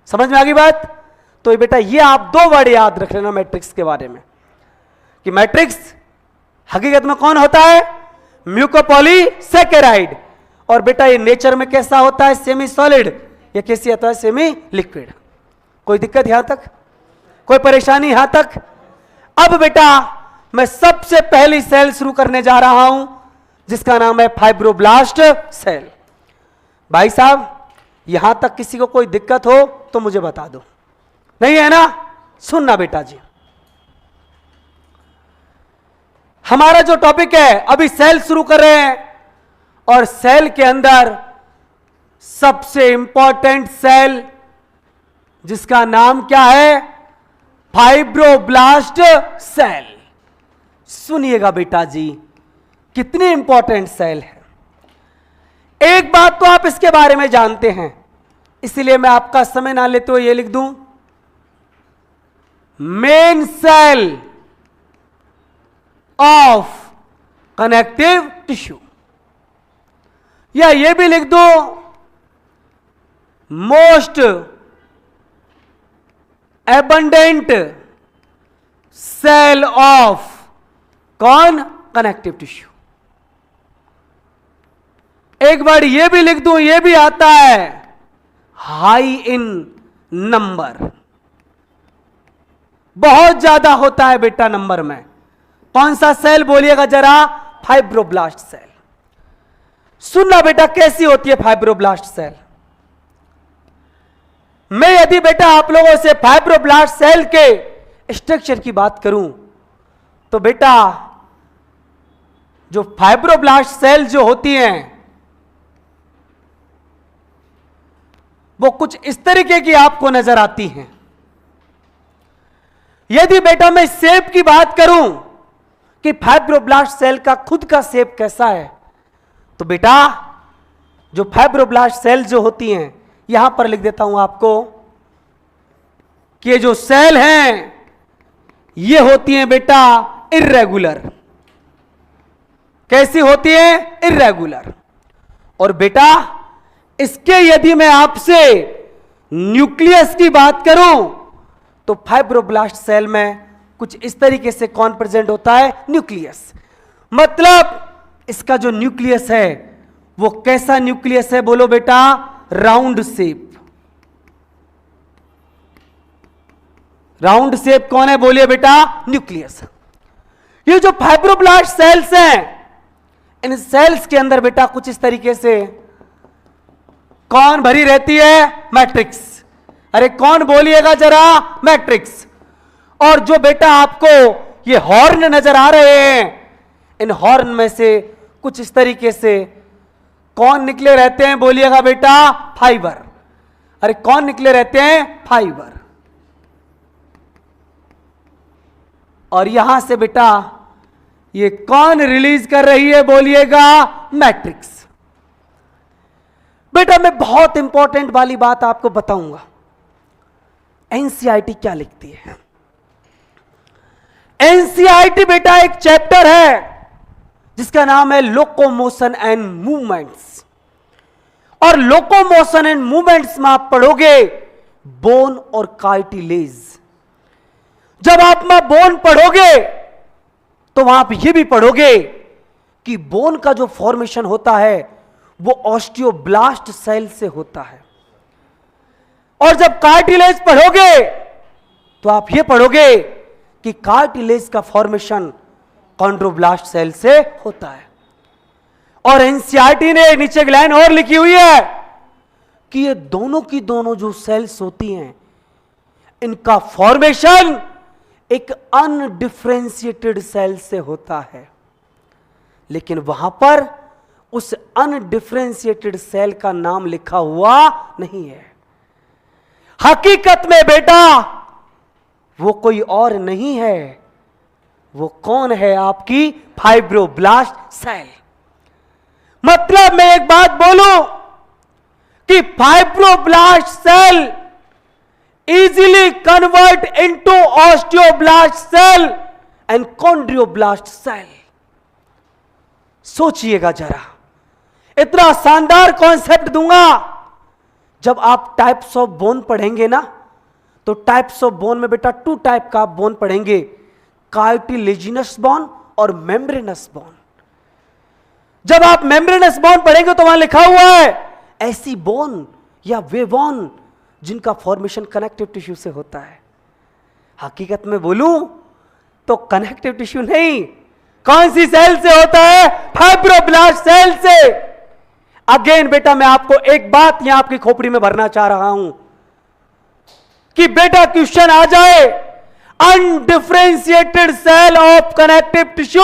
[SPEAKER 1] समझ में आ गई बात? तो बेटा ये आप 2 वर्ड याद रख लेना मैट्रिक्स के बारे में कि मैट्रिक्स हकीकत में कौन होता है? म्यूकोपॉलीसैकेराइड। और बेटा ये नेचर में कैसा होता है? Semi solid. ये कैसी होता है? Semi liquid. कोई दिक्कत यहां तक? कोई परेशानी यहां तक? अब बेटा मैं सबसे पहली सेल शुरू करने जा रहा हूं जिसका नाम है फाइब्रोब्लास्ट सेल। भाई साहब यहां तक किसी को कोई दिक्कत हो तो मुझे बता दो, नहीं है ना? सुनना बेटा जी, हमारा जो टॉपिक है अभी सेल शुरू कर रहे हैं और सेल के अंदर सबसे इंपॉर्टेंट सेल जिसका नाम क्या है? Fibroblast cell. सुनिएगा बेटा जी कितनी इंपॉर्टेंट सेल है। एक बात तो आप इसके बारे में जानते हैं, इसलिए मैं आपका समय ना लेते हुए यह लिख दूं, main cell of connective tissue, या यह भी लिख दो मोस्ट एबंडेंट सेल ऑफ कौन? Connective tissue. एक बार यह भी लिख दूं, यह भी आता है हाई इन नंबर, बहुत ज्यादा होता है बेटा नंबर में। कौन सा सेल बोलिएगा जरा? Fibroblast cell. सुनना बेटा कैसी होती है फाइब्रोब्लास्ट सेल। मैं यदि बेटा आप लोगों से फाइब्रोब्लास्ट सेल के स्ट्रक्चर की बात करूं तो बेटा जो फाइब्रोब्लास्ट सेल जो होती हैं वो कुछ इस तरीके की आपको नजर आती हैं। यदि बेटा मैं शेप की बात करूं कि फाइब्रोब्लास्ट सेल का खुद का शेप कैसा है, तो बेटा जो फाइब्रोब्लास्ट सेल जो होती हैं, यहां पर लिख देता हूं आपको कि ये जो सेल हैं ये होती हैं बेटा इर्रेगुलर। कैसी होती है? इर्रेगुलर। और बेटा इसके यदि मैं आपसे न्यूक्लियस की बात करूं तो फाइब्रोब्लास्ट सेल में कुछ इस तरीके से कौन प्रेजेंट होता है? न्यूक्लियस। मतलब इसका जो न्यूक्लियस है वो कैसा न्यूक्लियस है? बोलो बेटा, राउंड शेप। राउंड शेप कौन है? बोलिए बेटा, न्यूक्लियस। ये जो फाइब्रोब्लास्ट सेल्स हैं, इन सेल्स के अंदर बेटा कुछ इस तरीके से कौन भरी रहती है? मैट्रिक्स। अरे कौन बोलिएगा जरा? मैट्रिक्स। और जो बेटा आपको ये हॉर्न नजर आ रहे हैं, इन हॉर्न में से कुछ इस तरीके से कौन निकले रहते हैं? बोलिएगा बेटा, फाइबर। अरे कौन निकले रहते हैं? फाइबर। और यहां से बेटा ये कौन रिलीज कर रही है? बोलिएगा, मैट्रिक्स। बेटा मैं बहुत इंपॉर्टेंट वाली बात आपको बताऊंगा। एनसीईआरटी क्या लिखती है? एनसीईआरटी बेटा एक चैप्टर है जिसका नाम है लोकोमोशन एंड मूवमेंट्स। और लोकोमोशन एंड मूवमेंट्स में आप पढ़ोगे बोन और कार्टिलेज। जब आप में बोन पढ़ोगे तो वहां आप ये भी पढ़ोगे कि बोन का जो फॉर्मेशन होता है वो ऑस्टियोब्लास्ट सेल से होता है। और जब कार्टिलेज पढ़ोगे तो आप ये पढ़ोगे कि कार्टिलेज का फॉर्मेशन कॉन्ड्रोब्लास्ट सेल से होता है। और एनसीईआरटी ने नीचे एक लाइन और लिखी हुई है कि ये दोनों की दोनों जो सेल्स होती हैं, इनका फॉर्मेशन एक अनडिफरेंशिएटेड सेल से होता है। लेकिन वहां पर उस अनडिफरेंशिएटेड सेल का नाम लिखा हुआ नहीं है। हकीकत में बेटा वो कोई और नहीं है, वो कौन है? आपकी फाइब्रोब्लास्ट सेल। मतलब मैं एक बात बोलूं कि fibroblast cell easily convert into osteoblast cell and chondroblast cell। सोचिएगा जरा, इतना शानदार कॉन्सेप्ट दूंगा। जब आप टाइप्स ऑफ बोन पढ़ेंगे ना, तो टाइप्स ऑफ बोन में बेटा 2 टाइप का आप बोन पढ़ेंगे, कार्टिलेजिनस बोन और मेम्ब्रेनस बोन। जब आप मेम्ब्रेनस बोन पढ़ेंगे तो वहां लिखा हुआ है ऐसी बोन या वे बोन जिनका फॉर्मेशन कनेक्टिव टिश्यू से होता है। हकीकत में बोलूं तो कनेक्टिव टिश्यू नहीं, कौन सी सेल से होता है? फाइब्रोब्लास्ट सेल से। अगेन बेटा मैं आपको एक बात यहां आपकी खोपड़ी में भरना चाह रहा हूं कि बेटा क्वेश्चन आ जाए undifferentiated cell of connective tissue,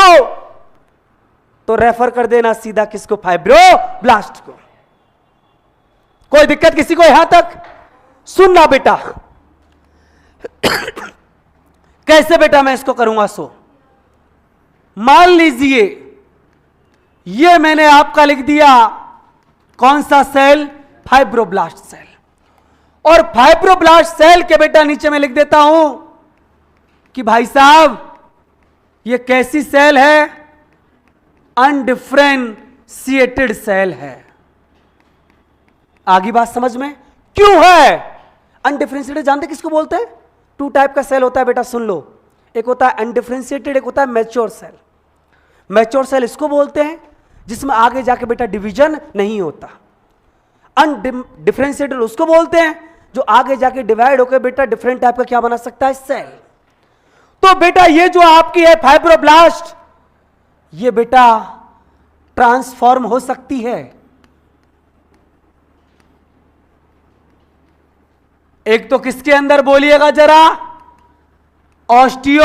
[SPEAKER 1] तो रेफर कर देना सीधा किसको? फाइब्रोब्लास्ट को। कोई दिक्कत किसी को यहां तक? सुनना बेटा कैसे बेटा मैं इसको करूंगा। सो मान लीजिए ये मैंने आपका लिख दिया कौन सा सेल? Fibroblast cell. और फाइब्रोब्लास्ट सेल के बेटा नीचे मैं लिख देता हूं कि भाई साहब ये कैसी सेल है? अनडिफरेंशिएटेड सेल है। आगे बात समझ में? क्यों है अनडिफरेंशिएटेड? जानते किसको बोलते हैं? टू टाइप का सेल होता है बेटा, सुन लो। एक होता है अनडिफरेंशिएटेड, एक होता है मैच्योर सेल। मैच्योर सेल इसको बोलते हैं जिसमें आगे जाके बेटा डिवीजन नहीं होता। अनडिफरेंशिएटेड उसको बोलते हैं जो आगे जाके डिवाइड होकर बेटा डिफरेंट टाइप का क्या बना सकता है? सेल। तो बेटा ये जो आपकी है फाइब्रोब्लास्ट, ये बेटा ट्रांसफॉर्म हो सकती है। एक तो किसके अंदर बोलिएगा जरा? ऑस्टियो,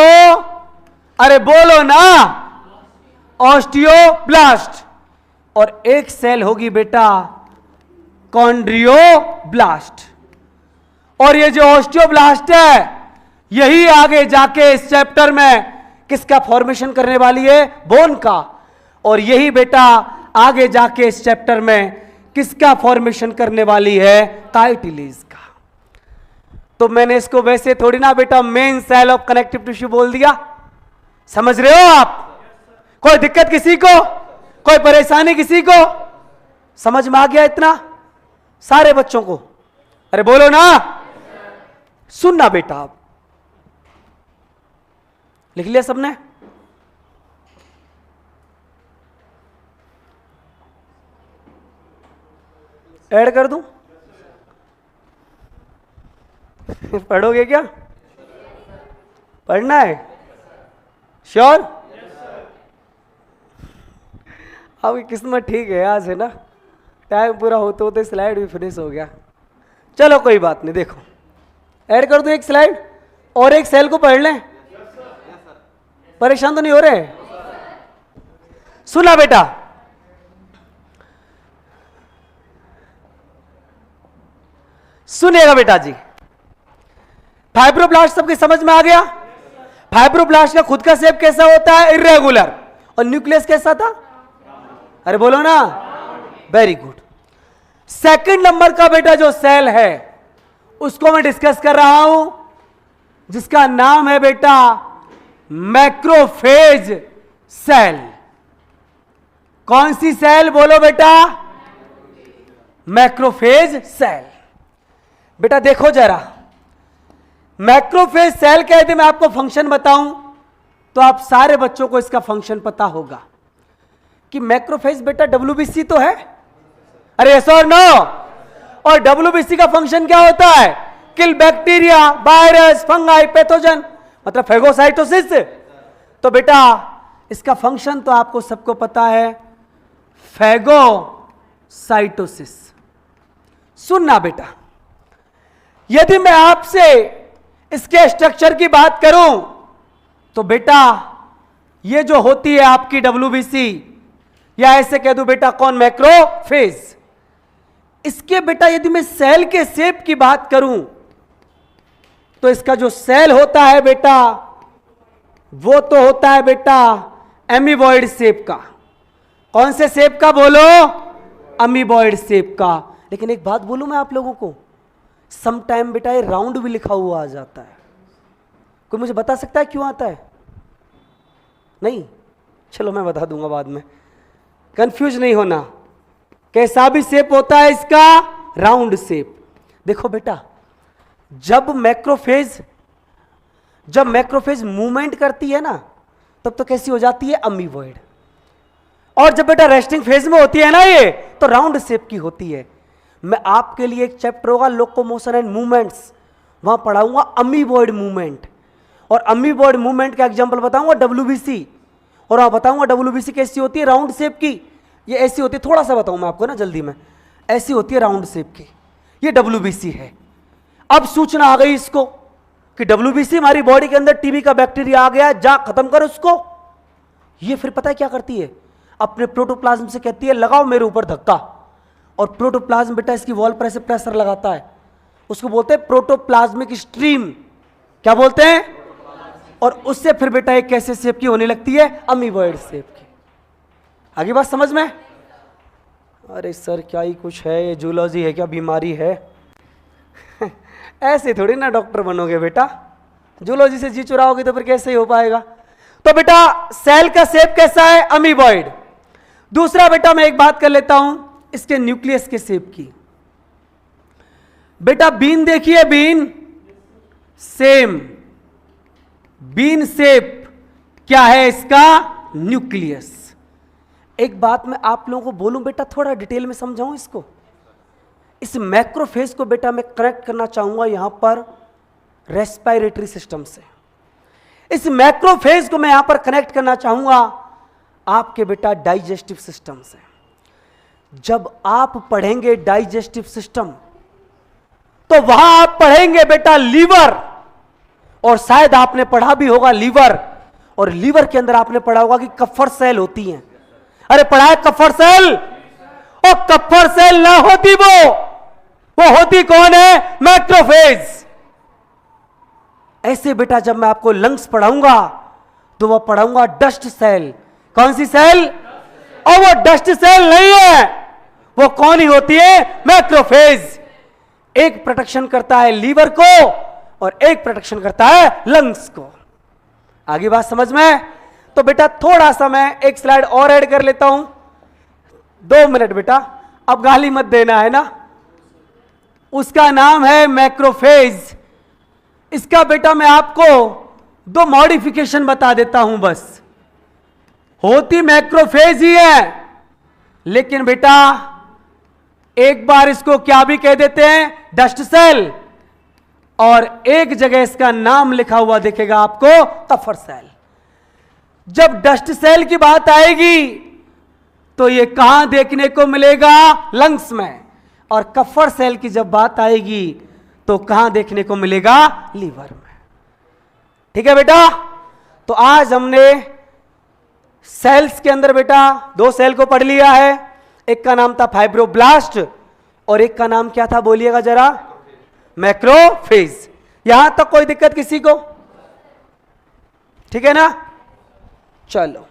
[SPEAKER 1] अरे बोलो ना, ऑस्टियोब्लास्ट। और एक सेल होगी बेटा कॉन्ड्रियोब्लास्ट। और ये जो ऑस्टियोब्लास्ट है यही आगे जाके इस चैप्टर में किसका फॉर्मेशन करने वाली है? बोन का। और यही बेटा आगे जाके इस चैप्टर में किसका फॉर्मेशन करने वाली है? कार्टिलेज का। तो मैंने इसको वैसे थोड़ी ना बेटा main cell of connective tissue बोल दिया। समझ रहे हो आप? कोई दिक्कत किसी को? कोई परेशानी किसी को? समझ में आ गया इतना सारे बच्चों को? अरे बोलो ना। सुनना बेटा, आप लिख लिया सबने? ऐड कर दूं? पढ़ोगे क्या? पढ़ना है? श्योर? आपकी किस्मत ठीक है, आज है ना टाइम पूरा होते होते स्लाइड भी फिनिश हो गया। चलो कोई बात नहीं, देखो ऐड कर दूं एक स्लाइड और एक सेल को पढ़ लें। परेशान तो नहीं हो रहे? सुना बेटा, सुनिएगा बेटा जी। फाइब्रोब्लास्ट सबके समझ में आ गया? फाइब्रोब्लास्ट का खुद का शेप कैसा होता है? इर्रेगुलर। और न्यूक्लियस कैसा था? अरे बोलो ना। Very good. सेकंड नंबर का बेटा जो सेल है उसको मैं डिस्कस कर रहा हूं, जिसका नाम है बेटा मैक्रोफेज सेल। कौन सी सेल? बोलो बेटा। Macrophage cell. बेटा देखो जरा, मैक्रोफेज सेल का यदि मैं आपको फंक्शन बताऊं तो आप सारे बच्चों को इसका फंक्शन पता होगा कि मैक्रोफेज बेटा डब्ल्यूबीसी तो है। अरे यस और नो? और डब्ल्यूबीसी का फंक्शन क्या होता है? Kill bacteria, virus, fungi, pathogen, मतलब फेगोसाइटोसिस। तो बेटा इसका फंक्शन तो आपको सबको पता है, फेगोसाइटोसिस। सुनना बेटा, यदि मैं आपसे इसके स्ट्रक्चर की बात करूं तो बेटा ये जो होती है आपकी डब्ल्यूबीसी, या ऐसे कह दूं बेटा कौन? मैक्रोफेज। इसके बेटा यदि मैं सेल के शेप की बात करूं तो इसका जो सेल होता है बेटा वो तो होता है बेटा एमीबॉइड शेप का। कौन से शेप का? बोलो। अमीबॉइड शेप का। लेकिन एक बात बोलूं मैं आप लोगों को, सम टाइम बेटा ये राउंड भी लिखा हुआ आ जाता है। कोई मुझे बता सकता है क्यों आता है? नहीं? चलो मैं बता दूंगा बाद में, कंफ्यूज नहीं होना। कैसा भी शेप होता है इसका, राउंड शेप। देखो बेटा, जब मैक्रोफेज मूवमेंट करती है ना तब तो कैसी हो जाती है? अमीबॉइड। और जब बेटा रेस्टिंग फेज में होती है ना ये, तो राउंड शेप की होती है। मैं आपके लिए एक चैप्टर होगा लोकोमोशन एंड मूवमेंट्स, वहां पढ़ाऊंगा अमीबॉइड मूवमेंट। और अमीबॉयड मूवमेंट का एग्जांपल बताऊंगा डब्ल्यूबीसी, और आप बताऊंगा डब्ल्यूबीसी कैसी होती है, राउंड शेप की। ये ऐसी होती है, थोड़ा सा बताऊं मैं आपको ना जल्दी में, ऐसी होती है राउंड शेप की, ये डब्ल्यूबीसी है। अब सूचना आ गई इसको कि डब्ल्यूबीसी हमारी बॉडी के अंदर टीबी का बैक्टीरिया आ गया, जा खत्म कर उसको। ये फिर पता है क्या करती है, अपने प्रोटोप्लाज्म से कहती है लगाओ मेरे ऊपर धक्का, और प्रोटोप्लाज्म बेटा इसकी वॉल पर ऐसे प्रेशर लगाता है, उसको बोलते हैं प्रोटोप्लाज्मिक स्ट्रीम। क्या बोलते हैं? और उससे फिर बेटा एक कैसे शेप की होने लगती है, अमीबॉयड शेप की। आगे बात समझ में? अरे सर क्या ही कुछ है, ये जूलॉजी है क्या, बीमारी है? ऐसे थोड़ी ना डॉक्टर बनोगे बेटा, जूलॉजी से जी चुराओगे तो फिर कैसे ही हो पाएगा। तो बेटा सेल का शेप कैसा है, अमीबॉयड। दूसरा बेटा मैं एक बात कर लेता हूं इसके न्यूक्लियस के शेप की। बेटा बीन देखिए, बीन सेम, बीन शेप क्या है इसका, न्यूक्लियस। एक बात मैं आप लोगों को बोलूं बेटा, थोड़ा डिटेल में समझाऊं इसको। इस मैक्रोफेज को बेटा मैं कनेक्ट करना चाहूंगा यहां पर रेस्पिरेटरी सिस्टम से। इस मैक्रोफेज को मैं यहां पर कनेक्ट करना चाहूंगा आपके बेटा डाइजेस्टिव सिस्टम से। जब आप पढ़ेंगे डाइजेस्टिव सिस्टम तो वहां आप पढ़ेंगे बेटा लीवर, और शायद आपने पढ़ा भी होगा लीवर, और लीवर के अंदर आपने पढ़ा होगा कि कफर सेल होती हैं। अरे पढ़ा है कफर सेल? और कफर सेल ना होती वो होती कौन है, मैक्रोफेज। ऐसे बेटा जब मैं आपको लंग्स पढ़ाऊंगा तो वह पढ़ाऊंगा डस्ट सेल। कौन सी सेल? और वो डस्ट सेल नहीं है, वो कौन ही होती है, मैक्रोफेज। एक प्रोटेक्शन करता है लीवर को और एक प्रोटेक्शन करता है लंग्स को। आगे बात समझ में? तो बेटा थोड़ा सा मैं एक स्लाइड और ऐड कर लेता हूं, 2 मिनट बेटा, अब गाली मत देना है ना। उसका नाम है मैक्रोफेज। इसका बेटा मैं आपको 2 मॉडिफिकेशन बता देता हूं बस। होती मैक्रोफेज ही है, लेकिन बेटा एक बार इसको क्या भी कह देते हैं, डस्ट सेल, और एक जगह इसका नाम लिखा हुआ दिखेगा आपको, कफर सेल। जब डस्ट सेल की बात आएगी तो ये कहां देखने को मिलेगा, लंग्स में, और कफर सेल की जब बात आएगी तो कहां देखने को मिलेगा, लीवर में। ठीक है बेटा? तो आज हमने सेल्स के अंदर बेटा 2 सेल को पढ़ लिया है। एक का नाम था फाइब्रोब्लास्ट और एक का नाम क्या था, बोलिएगा जरा, मैक्रोफेज। यहां तक कोई दिक्कत किसी को? ठीक है ना? चलो